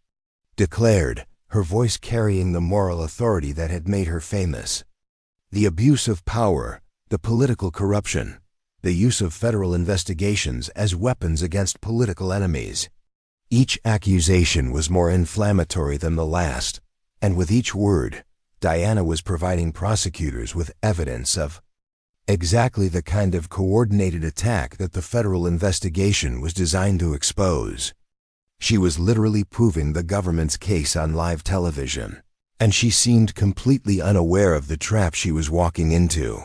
declared, her voice carrying the moral authority that had made her famous. "The abuse of power, the political corruption, the use of federal investigations as weapons against political enemies. Each accusation was more inflammatory than the last, and with each word, Diana was providing prosecutors with evidence of exactly the kind of coordinated attack that the federal investigation was designed to expose. She was literally proving the government's case on live television, and she seemed completely unaware of the trap she was walking into.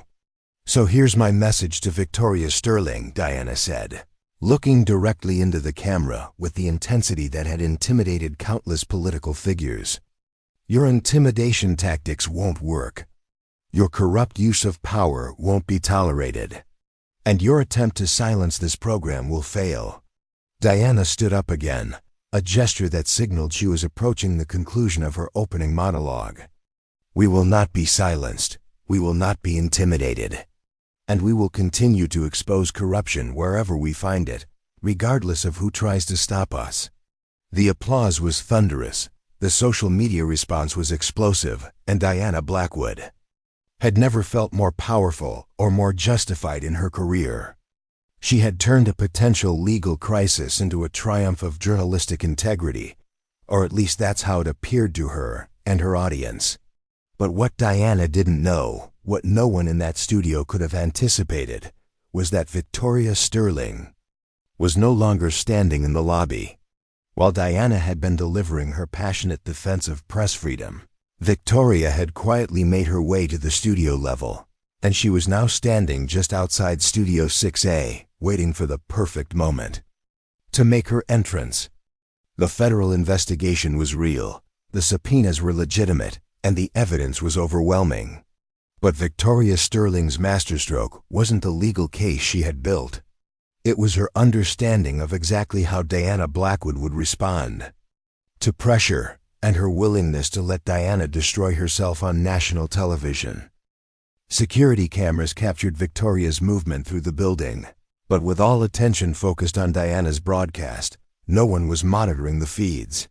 "So here's my message to Victoria Sterling," Diana said, looking directly into the camera with the intensity that had intimidated countless political figures. "Your intimidation tactics won't work. Your corrupt use of power won't be tolerated. And your attempt to silence this program will fail." Diana stood up again, a gesture that signaled she was approaching the conclusion of her opening monologue. "We will not be silenced. We will not be intimidated. And we will continue to expose corruption wherever we find it, regardless of who tries to stop us." The applause was thunderous, the social media response was explosive, and Diana Blackwood had never felt more powerful or more justified in her career. She had turned a potential legal crisis into a triumph of journalistic integrity, or at least that's how it appeared to her and her audience. But what Diana didn't know, what no one in that studio could have anticipated, was that Victoria Sterling was no longer standing in the lobby. While Diana had been delivering her passionate defense of press freedom, Victoria had quietly made her way to the studio level, and she was now standing just outside Studio 6A, waiting for the perfect moment to make her entrance. The federal investigation was real, the subpoenas were legitimate, and the evidence was overwhelming. But Victoria Sterling's masterstroke wasn't the legal case she had built. It was her understanding of exactly how Diana Blackwood would respond to pressure, and her willingness to let Diana destroy herself on national television. Security cameras captured Victoria's movement through the building, but with all attention focused on Diana's broadcast, no one was monitoring the feeds.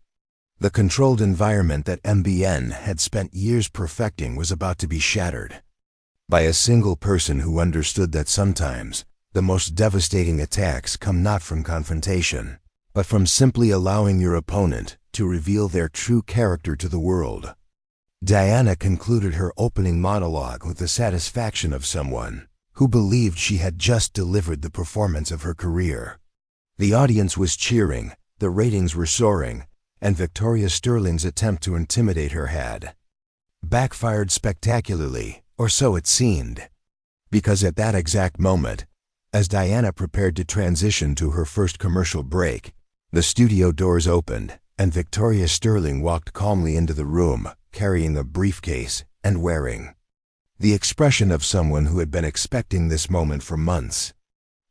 The controlled environment that MBN had spent years perfecting was about to be shattered by a single person who understood that sometimes the most devastating attacks come not from confrontation, but from simply allowing your opponent to reveal their true character to the world. Diana concluded her opening monologue with the satisfaction of someone who believed she had just delivered the performance of her career. The audience was cheering, the ratings were soaring, and Victoria Sterling's attempt to intimidate her had backfired spectacularly, or so it seemed. Because at that exact moment, as Diana prepared to transition to her first commercial break, the studio doors opened, and Victoria Sterling walked calmly into the room, carrying a briefcase and wearing the expression of someone who had been expecting this moment for months.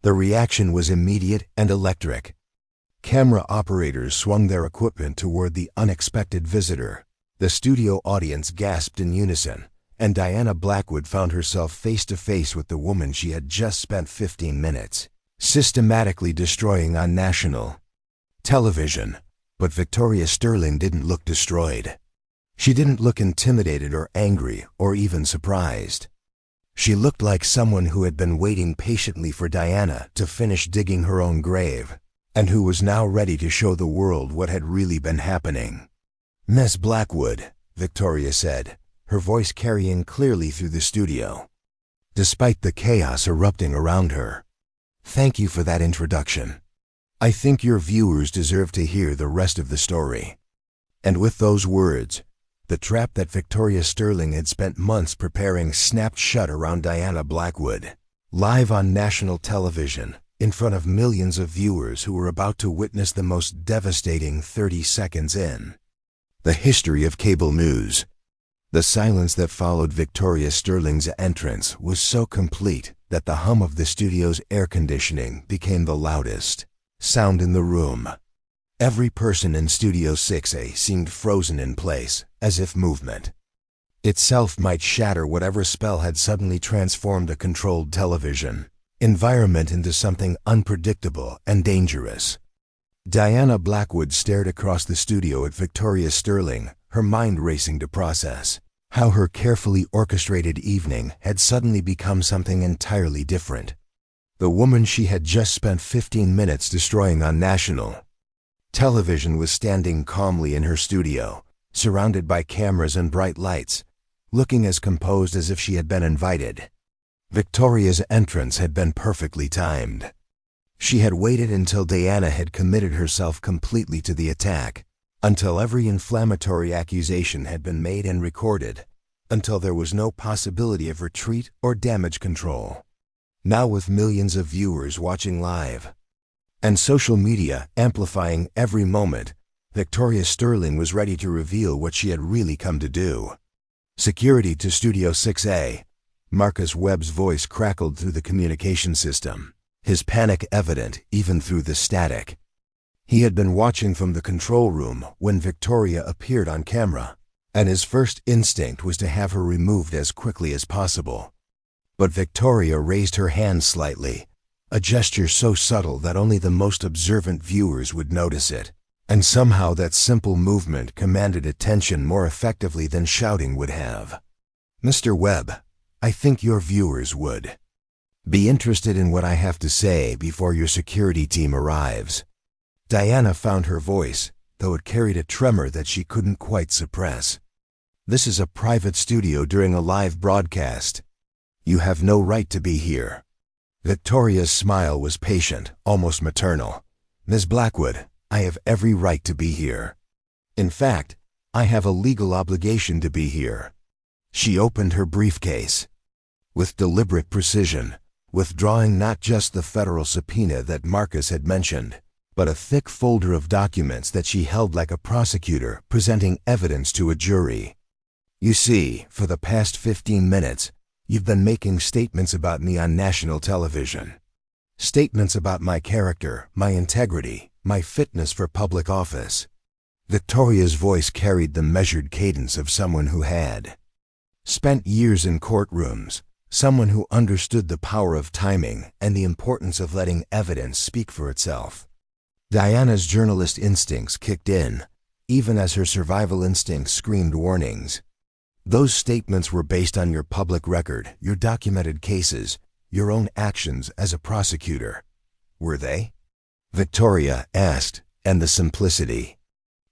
The reaction was immediate and electric. Camera operators swung their equipment toward the unexpected visitor. The studio audience gasped in unison, and Diana Blackwood found herself face to face with the woman she had just spent 15 minutes systematically destroying on national television. But Victoria Sterling didn't look destroyed. She didn't look intimidated or angry or even surprised. She looked like someone who had been waiting patiently for Diana to finish digging her own grave, and who was now ready to show the world what had really been happening. "Miss Blackwood," Victoria said, her voice carrying clearly through the studio, despite the chaos erupting around her. "Thank you for that introduction. I think your viewers deserve to hear the rest of the story." And with those words, the trap that Victoria Sterling had spent months preparing snapped shut around Diana Blackwood. Live on national television, in front of millions of viewers who were about to witness the most devastating 30 seconds in the history of cable news. The silence that followed Victoria Sterling's entrance was so complete that the hum of the studio's air conditioning became the loudest sound in the room. Every person in Studio 6A seemed frozen in place, as if movement itself might shatter whatever spell had suddenly transformed a controlled television environment into something unpredictable and dangerous. Diana Blackwood stared across the studio at Victoria Sterling, her mind racing to process how her carefully orchestrated evening had suddenly become something entirely different. The woman she had just spent 15 minutes destroying on national television was standing calmly in her studio, surrounded by cameras and bright lights, looking as composed as if she had been invited. Victoria's entrance had been perfectly timed. She had waited until Diana had committed herself completely to the attack, until every inflammatory accusation had been made and recorded, until there was no possibility of retreat or damage control. Now, with millions of viewers watching live, and social media amplifying every moment, Victoria Sterling was ready to reveal what she had really come to do. "Security to Studio 6A. Marcus Webb's voice crackled through the communication system, his panic evident even through the static. He had been watching from the control room when Victoria appeared on camera, and his first instinct was to have her removed as quickly as possible. But Victoria raised her hand slightly, a gesture so subtle that only the most observant viewers would notice it, and somehow that simple movement commanded attention more effectively than shouting would have. "Mr. Webb, I think your viewers would be interested in what I have to say before your security team arrives." Diana found her voice, though it carried a tremor that she couldn't quite suppress. "This is a private studio during a live broadcast. You have no right to be here." Victoria's smile was patient, almost maternal. "Ms. Blackwood, I have every right to be here. In fact, I have a legal obligation to be here." She opened her briefcase with deliberate precision, withdrawing not just the federal subpoena that Marcus had mentioned, but a thick folder of documents that she held like a prosecutor presenting evidence to a jury. "You see, for the past 15 minutes, you've been making statements about me on national television. Statements about my character, my integrity, my fitness for public office." Victoria's voice carried the measured cadence of someone who had spent years in courtrooms, someone who understood the power of timing and the importance of letting evidence speak for itself. Diana's journalist instincts kicked in, even as her survival instincts screamed warnings. "Those statements were based on your public record, your documented cases, your own actions as a prosecutor. Were they?" Victoria asked, and the simplicity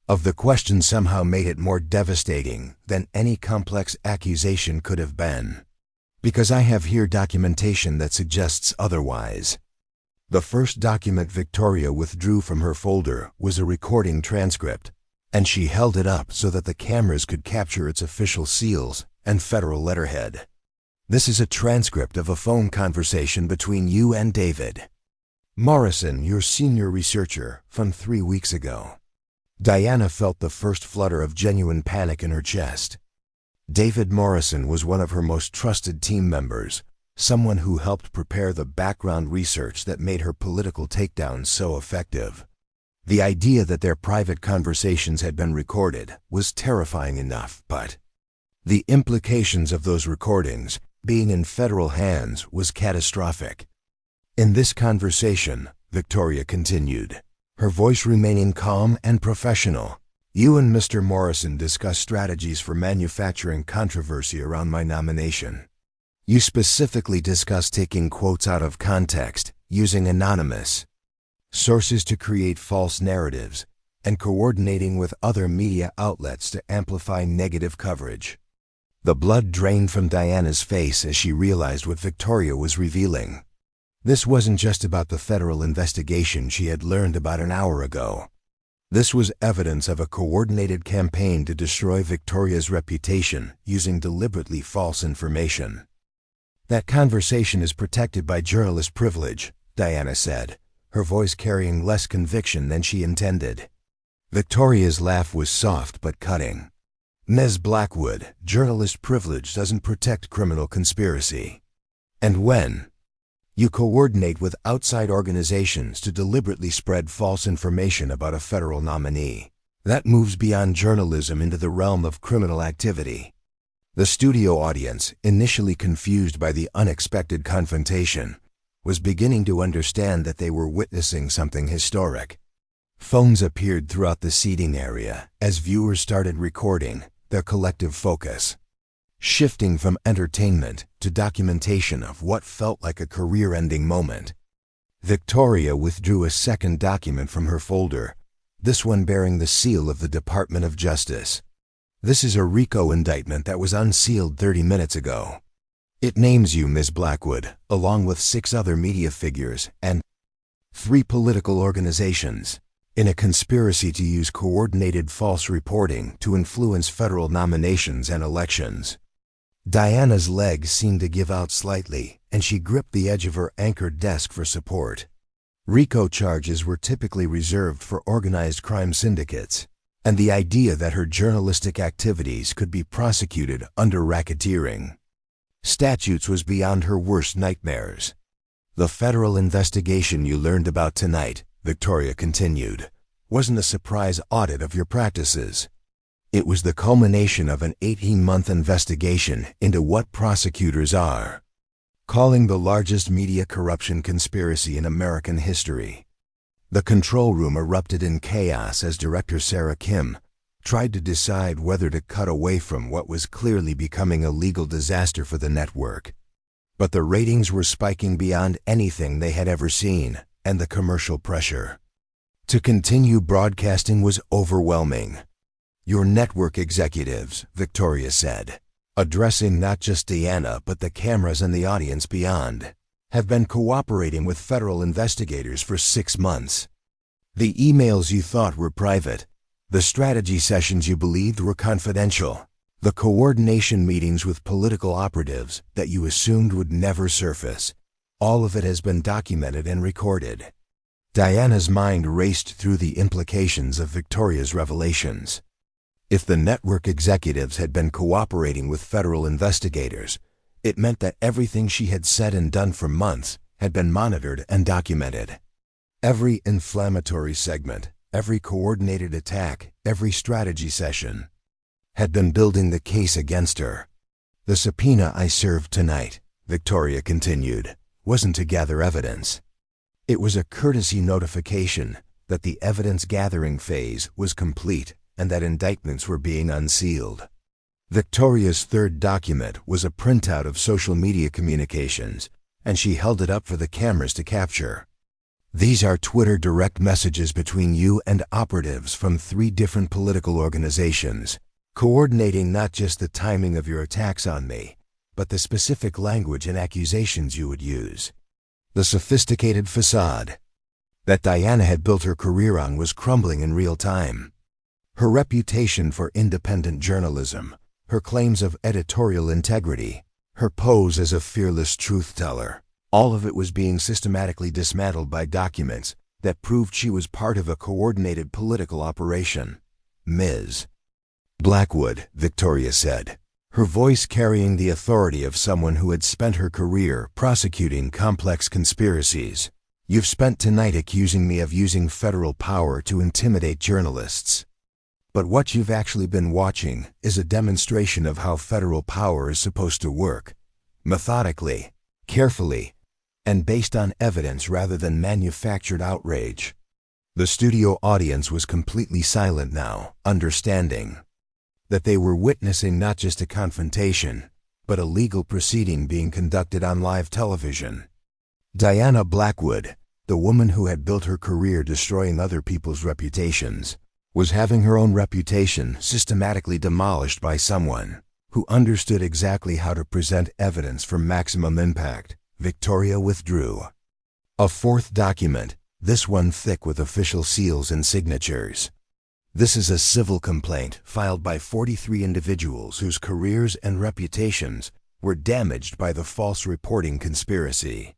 of the question somehow made it more devastating than any complex accusation could have been. "Because I have here documentation that suggests otherwise." The first document Victoria withdrew from her folder was a recording transcript, and she held it up so that the cameras could capture its official seals and federal letterhead. "This is a transcript of a phone conversation between you and David Morrison, your senior researcher, from 3 weeks ago." Diana felt the first flutter of genuine panic in her chest. David Morrison was one of her most trusted team members, someone who helped prepare the background research that made her political takedowns so effective. The idea that their private conversations had been recorded was terrifying enough, but the implications of those recordings being in federal hands was catastrophic. "In this conversation," Victoria continued, her voice remaining calm and professional, "you and Mr. Morrison discussed strategies for manufacturing controversy around my nomination. You specifically discussed taking quotes out of context, using anonymous sources to create false narratives, and coordinating with other media outlets to amplify negative coverage." The blood drained from Diana's face as she realized what Victoria was revealing. This wasn't just about the federal investigation she had learned about an hour ago. This was evidence of a coordinated campaign to destroy Victoria's reputation using deliberately false information. "That conversation is protected by journalist privilege," Diana said, her voice carrying less conviction than she intended. Victoria's laugh was soft but cutting. "Ms. Blackwood, journalist privilege doesn't protect criminal conspiracy. And when you coordinate with outside organizations to deliberately spread false information about a federal nominee, that moves beyond journalism into the realm of criminal activity." The studio audience, initially confused by the unexpected confrontation, was beginning to understand that they were witnessing something historic. Phones appeared throughout the seating area as viewers started recording their collective focus, shifting from entertainment to documentation of what felt like a career-ending moment. Victoria withdrew a second document from her folder, this one bearing the seal of the Department of Justice. "This is a RICO indictment that was unsealed 30 minutes ago. It names you, Ms. Blackwood, along with 6 other media figures and 3 political organizations, in a conspiracy to use coordinated false reporting to influence federal nominations and elections." Diana's legs seemed to give out slightly, and she gripped the edge of her anchored desk for support. RICO charges were typically reserved for organized crime syndicates, and the idea that her journalistic activities could be prosecuted under racketeering statutes was beyond her worst nightmares. "The federal investigation you learned about tonight," Victoria continued, "wasn't a surprise audit of your practices. It was the culmination of an 18-month investigation into what prosecutors are calling the largest media corruption conspiracy in American history." The control room erupted in chaos as director Sarah Kim tried to decide whether to cut away from what was clearly becoming a legal disaster for the network. But the ratings were spiking beyond anything they had ever seen, and the commercial pressure to continue broadcasting was overwhelming. "Your network executives," Victoria said, addressing not just Diana but the cameras and the audience beyond, "have been cooperating with federal investigators for 6 months. The emails you thought were private, the strategy sessions you believed were confidential, the coordination meetings with political operatives that you assumed would never surface, all of it has been documented and recorded." Diana's mind raced through the implications of Victoria's revelations. If the network executives had been cooperating with federal investigators, it meant that everything she had said and done for months had been monitored and documented. Every inflammatory segment, every coordinated attack, every strategy session had been building the case against her. "The subpoena I served tonight," Victoria continued, "wasn't to gather evidence. It was a courtesy notification that the evidence-gathering phase was complete and that indictments were being unsealed." Victoria's third document was a printout of social media communications, and she held it up for the cameras to capture. "These are Twitter direct messages between you and operatives from 3 different political organizations, coordinating not just the timing of your attacks on me, but the specific language and accusations you would use." The sophisticated facade that Diana had built her career on was crumbling in real time. Her reputation for independent journalism, her claims of editorial integrity, her pose as a fearless truth-teller, all of it was being systematically dismantled by documents that proved she was part of a coordinated political operation. Ms. Blackwood, Victoria said, her voice carrying the authority of someone who had spent her career prosecuting complex conspiracies. You've spent tonight accusing me of using federal power to intimidate journalists. But what you've actually been watching is a demonstration of how federal power is supposed to work. Methodically, carefully, and based on evidence rather than manufactured outrage. The studio audience was completely silent now, understanding that they were witnessing not just a confrontation, but a legal proceeding being conducted on live television. Diana Blackwood, the woman who had built her career destroying other people's reputations, was having her own reputation systematically demolished by someone who understood exactly how to present evidence for maximum impact. Victoria withdrew. A fourth document, this one thick with official seals and signatures. This is a civil complaint filed by 43 individuals whose careers and reputations were damaged by the false reporting conspiracy.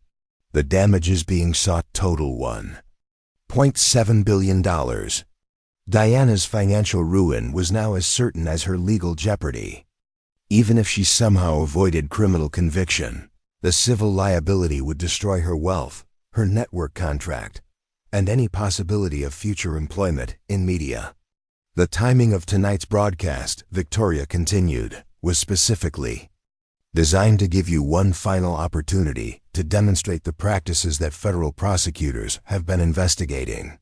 The damages being sought total $1.7 billion. Diana's financial ruin was now as certain as her legal jeopardy. Even if she somehow avoided criminal conviction, the civil liability would destroy her wealth, her network contract, and any possibility of future employment in media. The timing of tonight's broadcast, Victoria continued, was specifically designed to give you one final opportunity to demonstrate the practices that federal prosecutors have been investigating.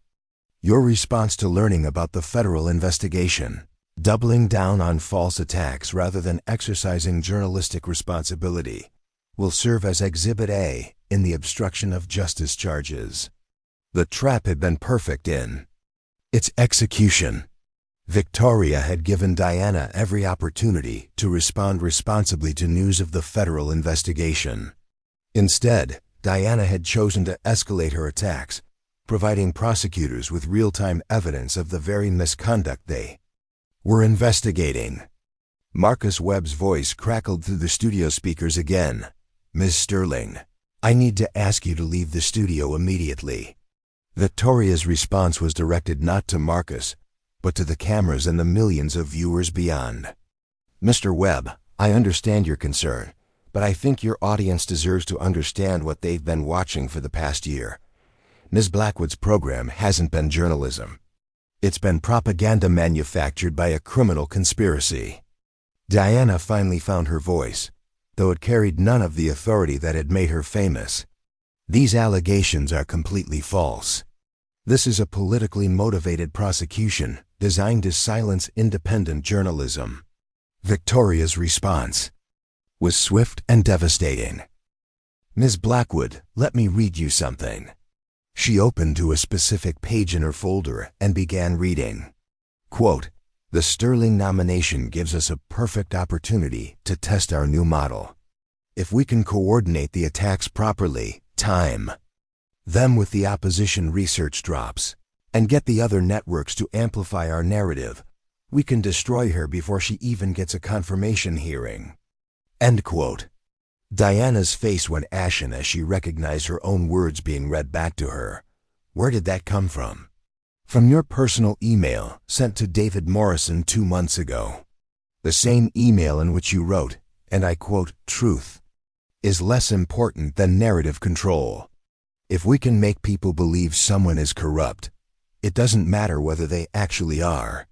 Your response to learning about the federal investigation, doubling down on false attacks rather than exercising journalistic responsibility, will serve as Exhibit A in the obstruction of justice charges. The trap had been perfect in its execution. Victoria had given Diana every opportunity to respond responsibly to news of the federal investigation. Instead, Diana had chosen to escalate her attacks, providing prosecutors with real-time evidence of the very misconduct they were investigating. Marcus Webb's voice crackled through the studio speakers again. Ms. Sterling, I need to ask you to leave the studio immediately. Victoria's response was directed not to Marcus, but to the cameras and the millions of viewers beyond. Mr. Webb, I understand your concern, but I think your audience deserves to understand what they've been watching for the past year. Ms. Blackwood's program hasn't been journalism. It's been propaganda manufactured by a criminal conspiracy. Diana finally found her voice, though it carried none of the authority that had made her famous. These allegations are completely false. This is a politically motivated prosecution designed to silence independent journalism. Victoria's response was swift and devastating. Ms. Blackwood, let me read you something. She opened to a specific page in her folder and began reading. Quote, "The Sterling nomination gives us a perfect opportunity to test our new model. If we can coordinate the attacks properly, time them with the opposition research drops, and get the other networks to amplify our narrative, we can destroy her before she even gets a confirmation hearing." End quote. Diana's face went ashen as she recognized her own words being read back to her. Where did that come from? From your personal email sent to David Morrison 2 months ago. The same email in which you wrote, and I quote, "Truth is less important than narrative control. If we can make people believe someone is corrupt, it doesn't matter whether they actually are."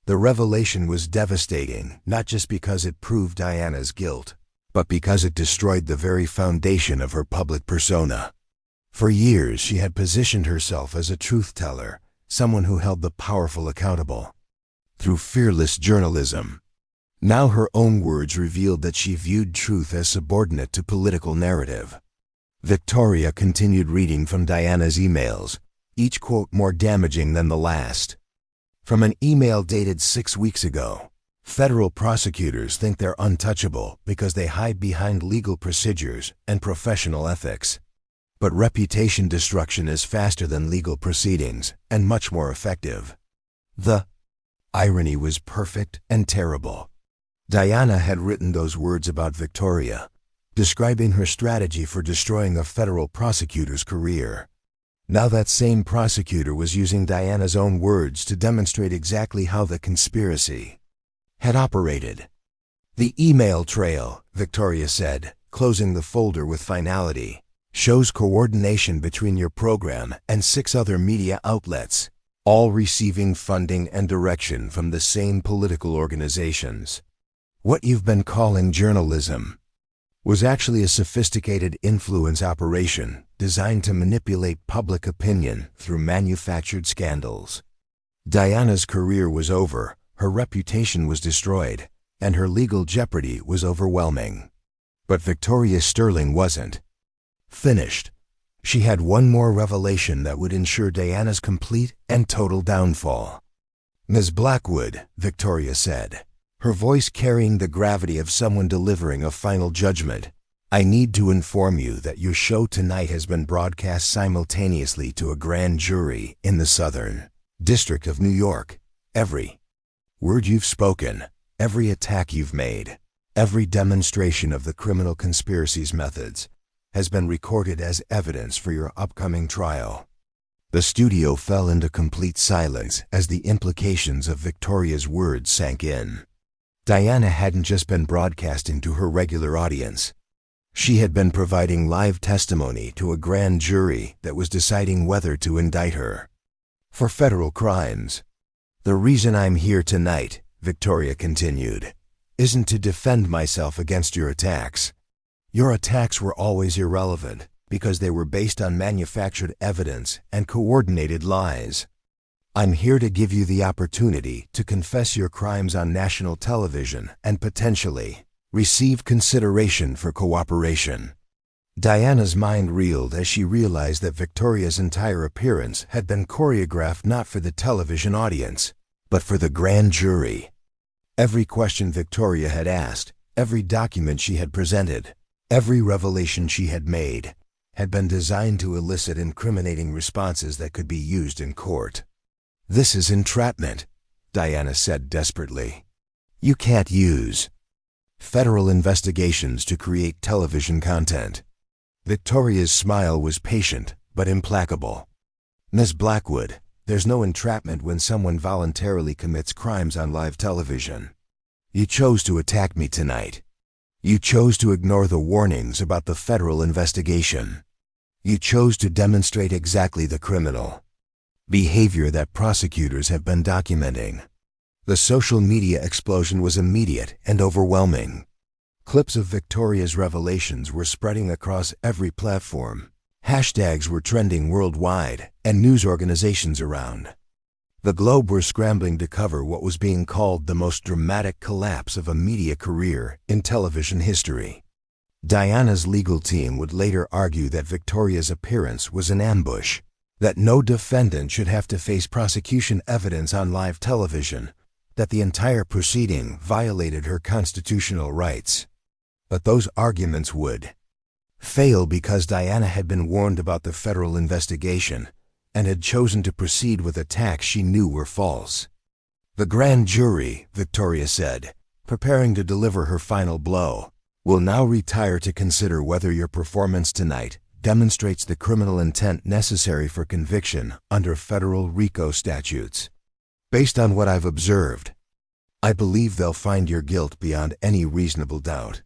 The revelation was devastating, not just because it proved Diana's guilt, but because it destroyed the very foundation of her public persona. For years, she had positioned herself as a truth-teller, someone who held the powerful accountable through fearless journalism. Now her own words revealed that she viewed truth as subordinate to political narrative. Victoria continued reading from Diana's emails, each quote more damaging than the last. From an email dated 6 weeks ago, federal prosecutors think they're untouchable because they hide behind legal procedures and professional ethics. But reputation destruction is faster than legal proceedings and much more effective. The Irony was perfect and terrible. Diana had written those words about Victoria, describing her strategy for destroying a federal prosecutor's career. Now that same prosecutor was using Diana's own words to demonstrate exactly how the conspiracy had operated. "The email trail," Victoria said, closing the folder with finality, "shows coordination between your program and 6 other media outlets, all receiving funding and direction from the same political organizations. What you've been calling journalism was actually a sophisticated influence operation designed to manipulate public opinion through manufactured scandals." Diana's career was over, her reputation was destroyed, and her legal jeopardy was overwhelming. But Victoria Sterling wasn't finished. She had one more revelation that would ensure Diana's complete and total downfall. "Ms. Blackwood," Victoria said, her voice carrying the gravity of someone delivering a final judgment, "I need to inform you that your show tonight has been broadcast simultaneously to a grand jury in the Southern District of New York. Every word you've spoken, every attack you've made, every demonstration of the criminal conspiracy's methods has been recorded as evidence for your upcoming trial." The studio fell into complete silence as the implications of Victoria's words sank in. Diana hadn't just been broadcasting to her regular audience. She had been providing live testimony to a grand jury that was deciding whether to indict her for federal crimes. "The reason I'm here tonight," Victoria continued, "isn't to defend myself against your attacks. Your attacks were always irrelevant because they were based on manufactured evidence and coordinated lies. I'm here to give you the opportunity to confess your crimes on national television and potentially receive consideration for cooperation." Diana's mind reeled as she realized that Victoria's entire appearance had been choreographed not for the television audience, but for the grand jury. Every question Victoria had asked, every document she had presented, every revelation she had made, had been designed to elicit incriminating responses that could be used in court. "This is entrapment," Diana said desperately. "You can't use federal investigations to create television content." Victoria's smile was patient but implacable. "Ms. Blackwood, there's no entrapment when someone voluntarily commits crimes on live television. You chose to attack me tonight. You chose to ignore the warnings about the federal investigation. You chose to demonstrate exactly the criminal behavior that prosecutors have been documenting." The social media explosion was immediate and overwhelming. Clips of Victoria's revelations were spreading across every platform. Hashtags were trending worldwide, and news organizations around the globe were scrambling to cover what was being called the most dramatic collapse of a media career in television history. Diana's legal team would later argue that Victoria's appearance was an ambush, that no defendant should have to face prosecution evidence on live television, that the entire proceeding violated her constitutional rights. But those arguments would fail because Diana had been warned about the federal investigation and had chosen to proceed with attacks she knew were false. "The grand jury," Victoria said, preparing to deliver her final blow, "will now retire to consider whether your performance tonight demonstrates the criminal intent necessary for conviction under federal RICO statutes. Based on what I've observed, I believe they'll find your guilt beyond any reasonable doubt."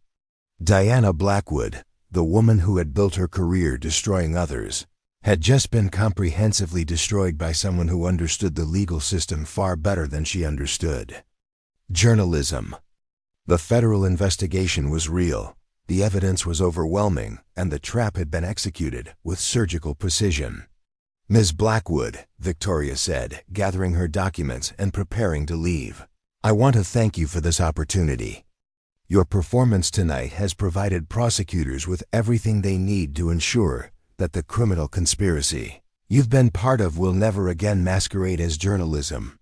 Diana Blackwood, the woman who had built her career destroying others, had just been comprehensively destroyed by someone who understood the legal system far better than she understood journalism. The federal investigation was real, the evidence was overwhelming, and the trap had been executed with surgical precision. "Ms. Blackwood," Victoria said, gathering her documents and preparing to leave, "I want to thank you for this opportunity. Your performance tonight has provided prosecutors with everything they need to ensure that the criminal conspiracy you've been part of will never again masquerade as journalism."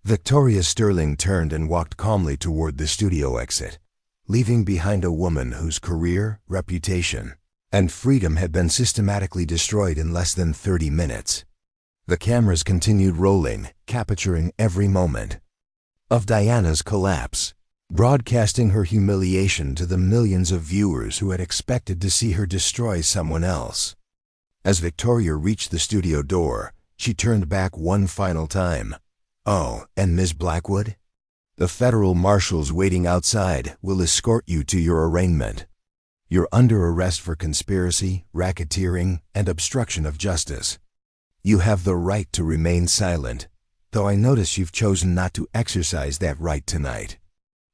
Victoria Sterling turned and walked calmly toward the studio exit, leaving behind a woman whose career, reputation, and freedom had been systematically destroyed in less than 30 minutes. The cameras continued rolling, capturing every moment. of Diana's collapse, broadcasting her humiliation to the millions of viewers who had expected to see her destroy someone else. As Victoria reached the studio door, she turned back one final time. "Oh, and Ms. Blackwood? The federal marshals waiting outside will escort you to your arraignment. You're under arrest for conspiracy, racketeering, and obstruction of justice. You have the right to remain silent, though I notice you've chosen not to exercise that right tonight."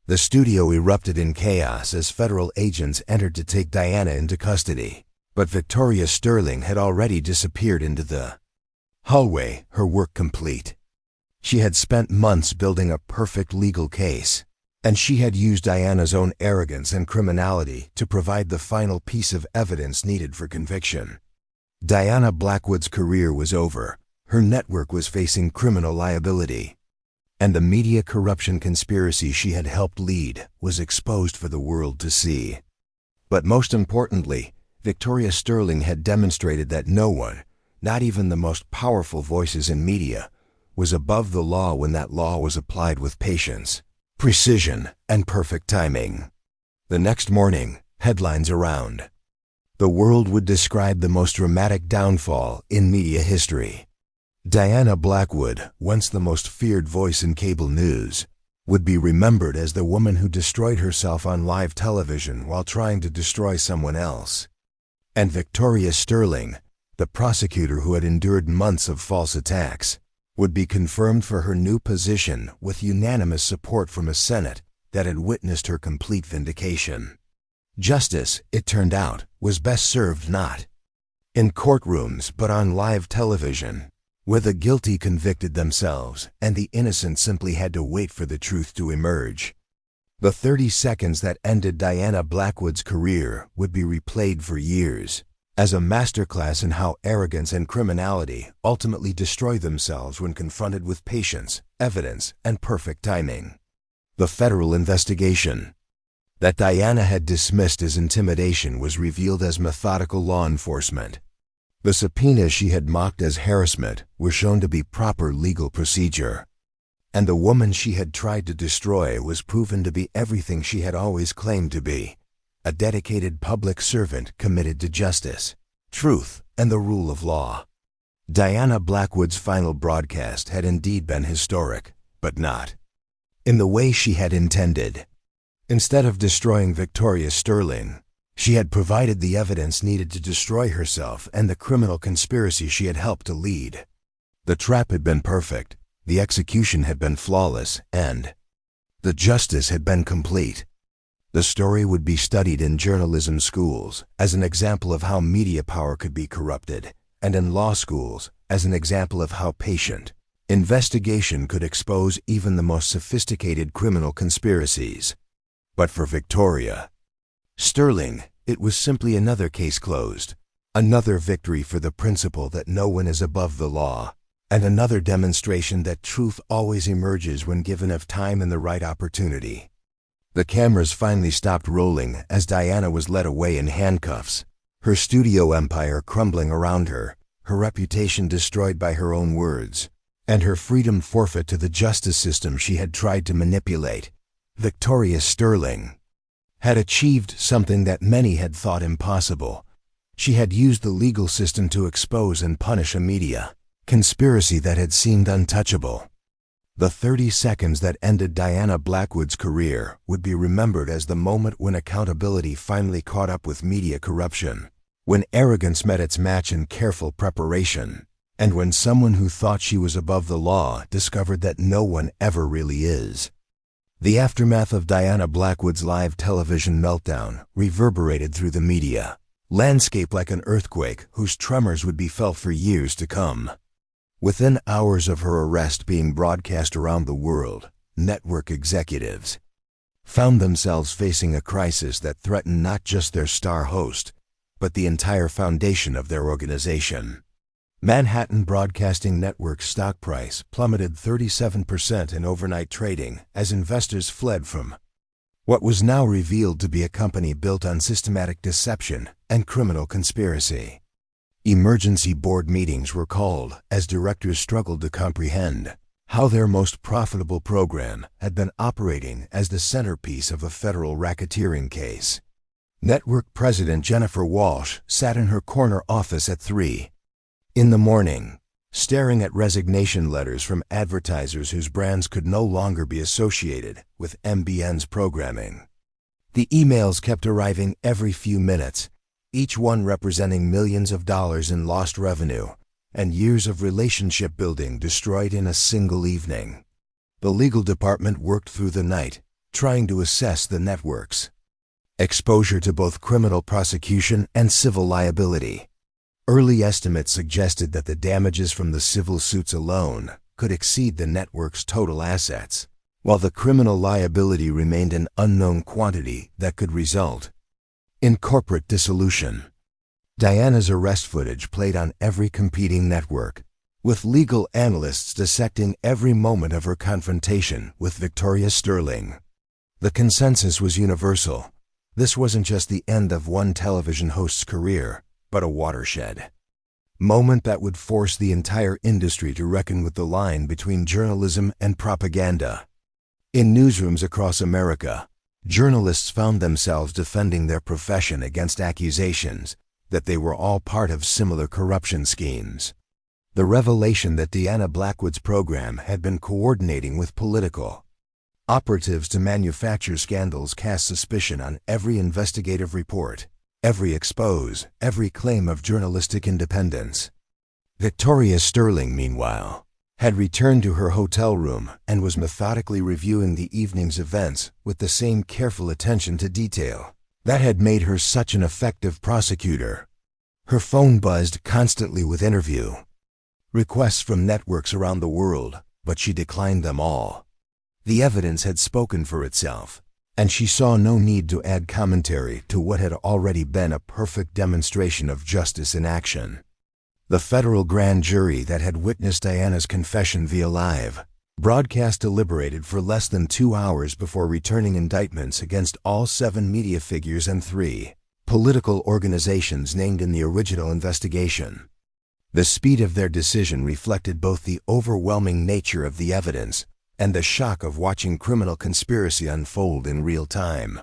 The studio erupted in chaos as federal agents entered to take Diana into custody, but Victoria Sterling had already disappeared into the hallway, her work complete. She had spent months building a perfect legal case, and she had used Diana's own arrogance and criminality to provide the final piece of evidence needed for conviction. Diana Blackwood's career was over, her network was facing criminal liability, and the media corruption conspiracy she had helped lead was exposed for the world to see. But most importantly, Victoria Sterling had demonstrated that no one, not even the most powerful voices in media, was above the law when that law was applied with patience, precision, and perfect timing. The next morning, headlines around the world would describe the most dramatic downfall in media history. Diana Blackwood, once the most feared voice in cable news, would be remembered as the woman who destroyed herself on live television while trying to destroy someone else. And Victoria Sterling, the prosecutor who had endured months of false attacks, would be confirmed for her new position with unanimous support from a Senate that had witnessed her complete vindication. Justice, it turned out, was best served not in courtrooms but on live television, where the guilty convicted themselves and the innocent simply had to wait for the truth to emerge. The 30 seconds that ended Diana Blackwood's career would be replayed for years as a masterclass in how arrogance and criminality ultimately destroy themselves when confronted with patience, evidence, and perfect timing. The federal investigation that Diana had dismissed as intimidation was revealed as methodical law enforcement. The subpoenas she had mocked as harassment were shown to be proper legal procedure. And the woman she had tried to destroy was proven to be everything she had always claimed to be: a dedicated public servant committed to justice, truth, and the rule of law. Diana Blackwood's final broadcast had indeed been historic, but not in the way she had intended. Instead of destroying Victoria Sterling, she had provided the evidence needed to destroy herself and the criminal conspiracy she had helped to lead. The trap had been perfect, the execution had been flawless, and the justice had been complete. The story would be studied in journalism schools as an example of how media power could be corrupted, and in law schools as an example of how patient investigation could expose even the most sophisticated criminal conspiracies. But for Victoria Sterling, it was simply another case closed, another victory for the principle that no one is above the law, and another demonstration that truth always emerges when given of time and the right opportunity. The cameras finally stopped rolling as Diana was led away in handcuffs, her studio empire crumbling around her, her reputation destroyed by her own words, and her freedom forfeit to the justice system she had tried to manipulate. Victoria Sterling had achieved something that many had thought impossible. She had used the legal system to expose and punish a media conspiracy that had seemed untouchable. The 30 seconds that ended Diana Blackwood's career would be remembered as the moment when accountability finally caught up with media corruption, when arrogance met its match in careful preparation, and when someone who thought she was above the law discovered that no one ever really is. The aftermath of Diana Blackwood's live television meltdown reverberated through the media landscape like an earthquake whose tremors would be felt for years to come. Within hours of her arrest being broadcast around the world, network executives found themselves facing a crisis that threatened not just their star host, but the entire foundation of their organization. Manhattan Broadcasting Network's stock price plummeted 37% in overnight trading as investors fled from what was now revealed to be a company built on systematic deception and criminal conspiracy. Emergency board meetings were called as directors struggled to comprehend how their most profitable program had been operating as the centerpiece of a federal racketeering case. Network president Jennifer Walsh sat in her corner office at 3 in the morning, staring at resignation letters from advertisers whose brands could no longer be associated with MBN's programming. The emails kept arriving every few minutes, each one representing millions of dollars in lost revenue and years of relationship building destroyed in a single evening. The legal department worked through the night, trying to assess the network's exposure to both criminal prosecution and civil liability. Early estimates suggested that the damages from the civil suits alone could exceed the network's total assets, while the criminal liability remained an unknown quantity that could result in corporate dissolution. Diana's arrest footage played on every competing network, with legal analysts dissecting every moment of her confrontation with Victoria Sterling. The consensus was universal. This wasn't just the end of one television host's career, but a watershed moment that would force the entire industry to reckon with the line between journalism and propaganda. In newsrooms across America, journalists found themselves defending their profession against accusations that they were all part of similar corruption schemes. The revelation that Diana Blackwood's program had been coordinating with political operatives to manufacture scandals cast suspicion on every investigative report, every expose, every claim of journalistic independence. Victoria Sterling, meanwhile, had returned to her hotel room and was methodically reviewing the evening's events with the same careful attention to detail that had made her such an effective prosecutor. Her phone buzzed constantly with interview requests from networks around the world, but she declined them all. The evidence had spoken for itself, and she saw no need to add commentary to what had already been a perfect demonstration of justice in action. The federal grand jury that had witnessed Diana's confession via live broadcast deliberated for less than 2 hours before returning indictments against all 7 media figures and 3 political organizations named in the original investigation. The speed of their decision reflected both the overwhelming nature of the evidence and the shock of watching criminal conspiracy unfold in real time.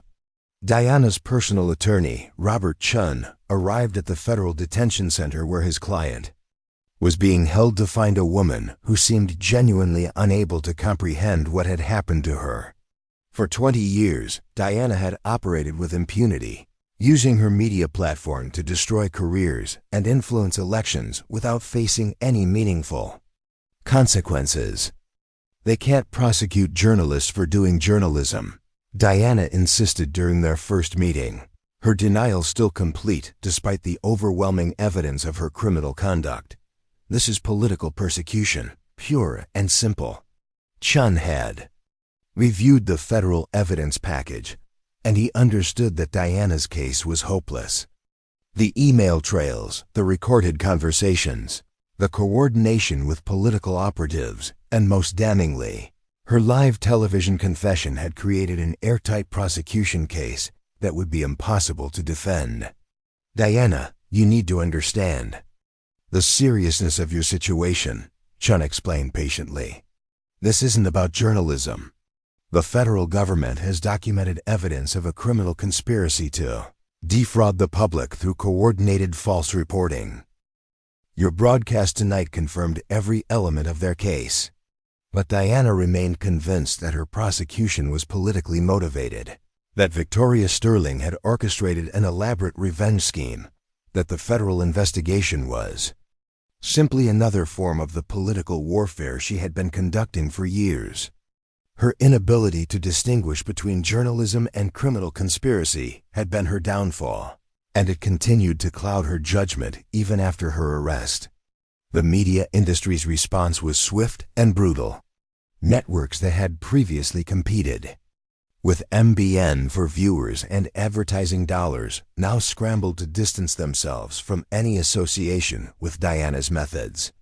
Diana's personal attorney, Robert Chun, arrived at the federal detention center where his client was being held to find a woman who seemed genuinely unable to comprehend what had happened to her. For 20 years, Diana had operated with impunity, using her media platform to destroy careers and influence elections without facing any meaningful consequences. They can't prosecute journalists for doing journalism, Diana insisted during their first meeting, her denial still complete despite the overwhelming evidence of her criminal conduct. This is political persecution, pure and simple. Chun had reviewed the federal evidence package, and he understood that Diana's case was hopeless. The email trails, the recorded conversations, the coordination with political operatives, and most damningly, her live television confession had created an airtight prosecution case that would be impossible to defend. Diana, you need to understand the seriousness of your situation, Chun explained patiently. This isn't about journalism. The federal government has documented evidence of a criminal conspiracy to defraud the public through coordinated false reporting. Your broadcast tonight confirmed every element of their case. But Diana remained convinced that her prosecution was politically motivated, that Victoria Sterling had orchestrated an elaborate revenge scheme, that the federal investigation was simply another form of the political warfare she had been conducting for years. Her inability to distinguish between journalism and criminal conspiracy had been her downfall, and it continued to cloud her judgment even after her arrest. The media industry's response was swift and brutal. Networks that had previously competed with MBN for viewers and advertising dollars now scrambled to distance themselves from any association with Diana's methods.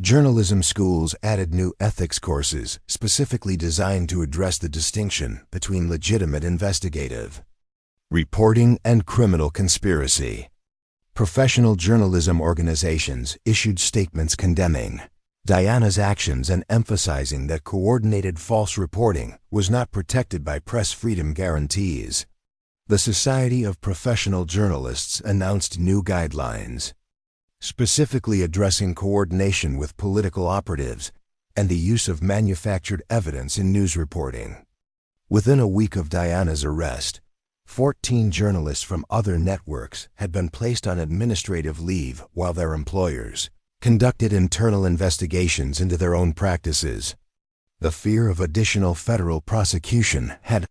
Journalism schools added new ethics courses specifically designed to address the distinction between legitimate investigative reporting and criminal conspiracy. Professional journalism organizations issued statements condemning Diana's actions and emphasizing that coordinated false reporting was not protected by press freedom guarantees. The Society of Professional Journalists announced new guidelines, specifically addressing coordination with political operatives and the use of manufactured evidence in news reporting. Within a week of Diana's arrest, 14 journalists from other networks had been placed on administrative leave while their employers conducted internal investigations into their own practices. The fear of additional federal prosecution had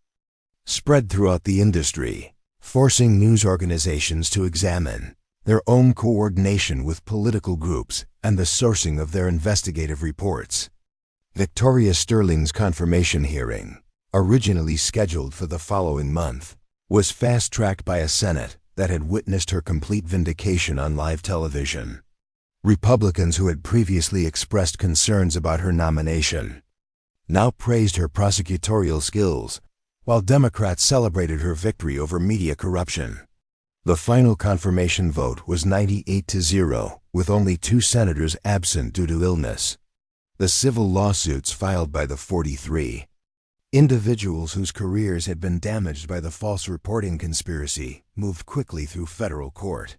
spread throughout the industry, forcing news organizations to examine their own coordination with political groups and the sourcing of their investigative reports. Victoria Sterling's confirmation hearing, originally scheduled for the following month, was fast-tracked by a Senate that had witnessed her complete vindication on live television. Republicans who had previously expressed concerns about her nomination now praised her prosecutorial skills, while Democrats celebrated her victory over media corruption. The final confirmation vote was 98-0, with only 2 senators absent due to illness. The civil lawsuits filed by the 43 individuals whose careers had been damaged by the false reporting conspiracy moved quickly through federal court.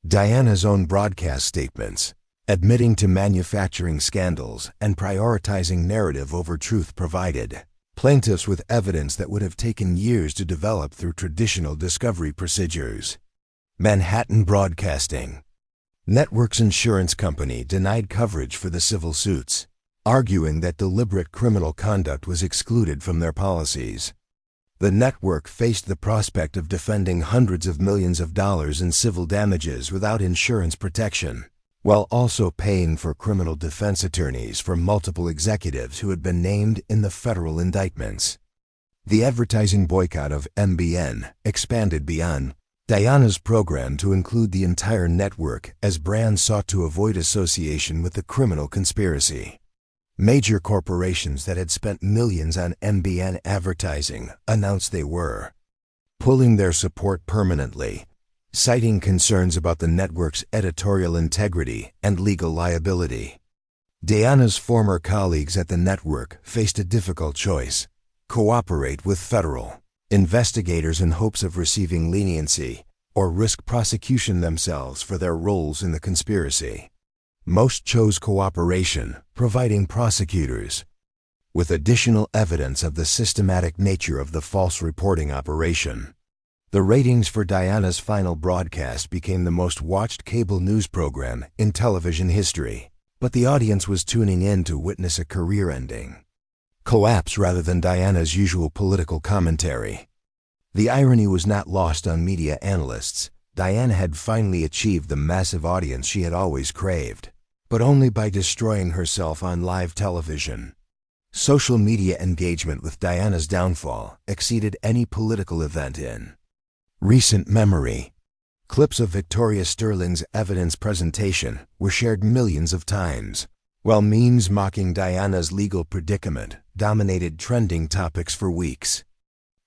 Diana's own broadcast statements, admitting to manufacturing scandals and prioritizing narrative over truth, provided plaintiffs with evidence that would have taken years to develop through traditional discovery procedures. Manhattan Broadcasting Network's insurance company denied coverage for the civil suits, arguing that deliberate criminal conduct was excluded from their policies. The network faced the prospect of defending hundreds of millions of dollars in civil damages without insurance protection, while also paying for criminal defense attorneys for multiple executives who had been named in the federal indictments. The advertising boycott of MBN expanded beyond Diana's program to include the entire network as brands sought to avoid association with the criminal conspiracy. Major corporations that had spent millions on MBN advertising announced they were pulling their support permanently, citing concerns about the network's editorial integrity and legal liability. Diana's former colleagues at the network faced a difficult choice: cooperate with federal investigators in hopes of receiving leniency, or risk prosecution themselves for their roles in the conspiracy. Most chose cooperation, providing prosecutors with additional evidence of the systematic nature of the false reporting operation. The ratings for Diana's final broadcast became the most watched cable news program in television history, but the audience was tuning in to witness a career-ending collapse rather than Diana's usual political commentary. The irony was not lost on media analysts. Diana had finally achieved the massive audience she had always craved, but only by destroying herself on live television. Social media engagement with Diana's downfall exceeded any political event in recent memory. Clips of Victoria Sterling's evidence presentation were shared millions of times, while memes mocking Diana's legal predicament dominated trending topics for weeks.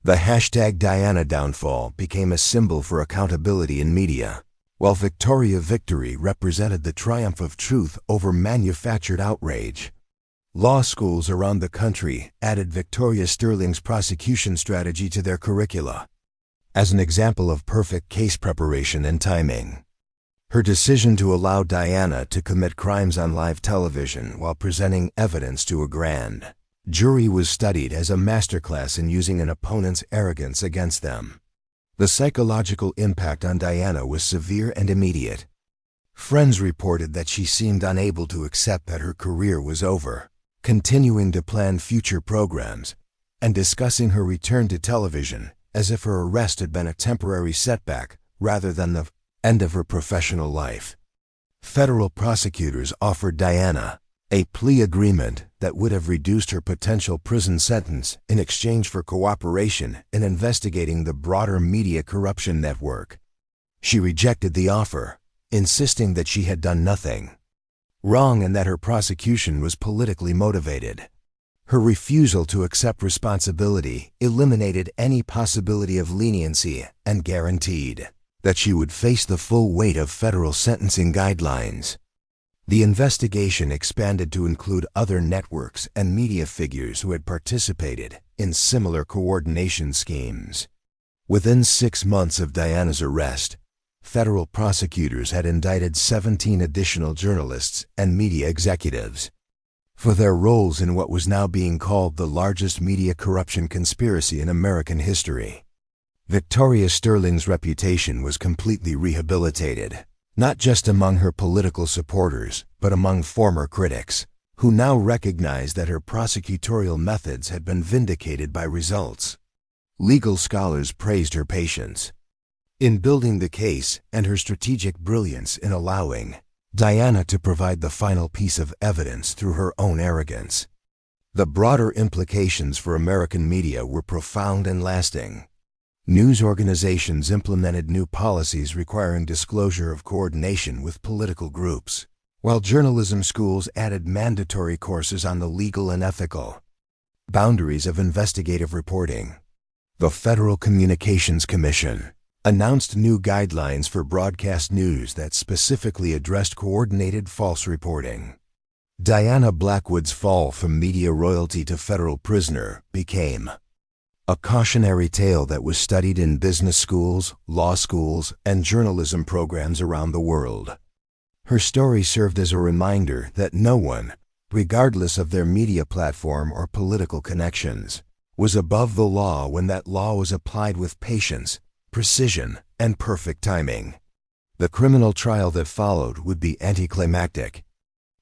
The hashtag Diana downfall became a symbol for accountability in media, while Victoria victory represented the triumph of truth over manufactured outrage. Law schools around the country added Victoria Sterling's prosecution strategy to their curricula as an example of perfect case preparation and timing. Her decision to allow Diana to commit crimes on live television while presenting evidence to a grand jury was studied as a masterclass in using an opponent's arrogance against them. The psychological impact on Diana was severe and immediate. Friends reported that she seemed unable to accept that her career was over, continuing to plan future programs and discussing her return to television as if her arrest had been a temporary setback rather than the end of her professional life. Federal prosecutors offered Diana a plea agreement that would have reduced her potential prison sentence in exchange for cooperation in investigating the broader media corruption network. She rejected the offer, insisting that she had done nothing wrong and that her prosecution was politically motivated. Her refusal to accept responsibility eliminated any possibility of leniency and guaranteed that she would face the full weight of federal sentencing guidelines. The investigation expanded to include other networks and media figures who had participated in similar coordination schemes. Within 6 months of Diana's arrest, federal prosecutors had indicted 17 additional journalists and media executives for their roles in what was now being called the largest media corruption conspiracy in American history. Victoria Sterling's reputation was completely rehabilitated, not just among her political supporters, but among former critics, who now recognized that her prosecutorial methods had been vindicated by results. Legal scholars praised her patience in building the case and her strategic brilliance in allowing Diana to provide the final piece of evidence through her own arrogance. The broader implications for American media were profound and lasting. News organizations implemented new policies requiring disclosure of coordination with political groups, while journalism schools added mandatory courses on the legal and ethical boundaries of investigative reporting. The Federal Communications Commission announced new guidelines for broadcast news that specifically addressed coordinated false reporting. Diana Blackwood's fall from media royalty to federal prisoner became a cautionary tale that was studied in business schools, law schools, and journalism programs around the world. Her story served as a reminder that no one, regardless of their media platform or political connections, was above the law when that law was applied with patience, precision, and perfect timing. The criminal trial that followed would be anticlimactic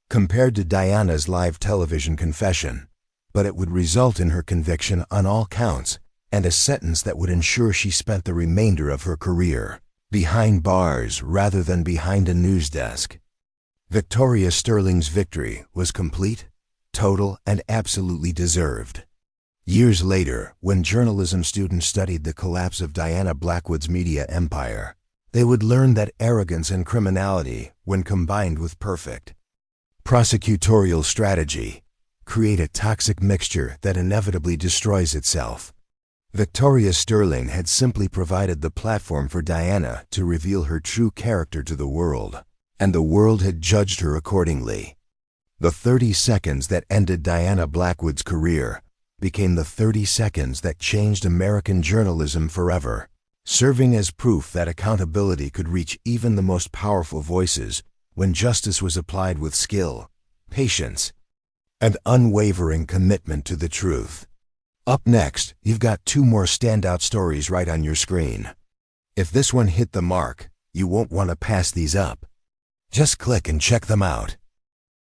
compared to Diana's live television confession, but it would result in her conviction on all counts and a sentence that would ensure she spent the remainder of her career behind bars rather than behind a news desk. Victoria Sterling's victory was complete, total, and absolutely deserved. Years later, when journalism students studied the collapse of Diana Blackwood's media empire, they would learn that arrogance and criminality, when combined with perfect prosecutorial strategy, create a toxic mixture that inevitably destroys itself. Victoria Sterling had simply provided the platform for Diana to reveal her true character to the world, and the world had judged her accordingly. The 30 seconds that ended Diana Blackwood's career became the 30 seconds that changed American journalism forever, serving as proof that accountability could reach even the most powerful voices when justice was applied with skill, patience, and unwavering commitment to the truth. Up next, you've got 2 more standout stories right on your screen. If this one hit the mark, you won't want to pass these up. Just click and check them out.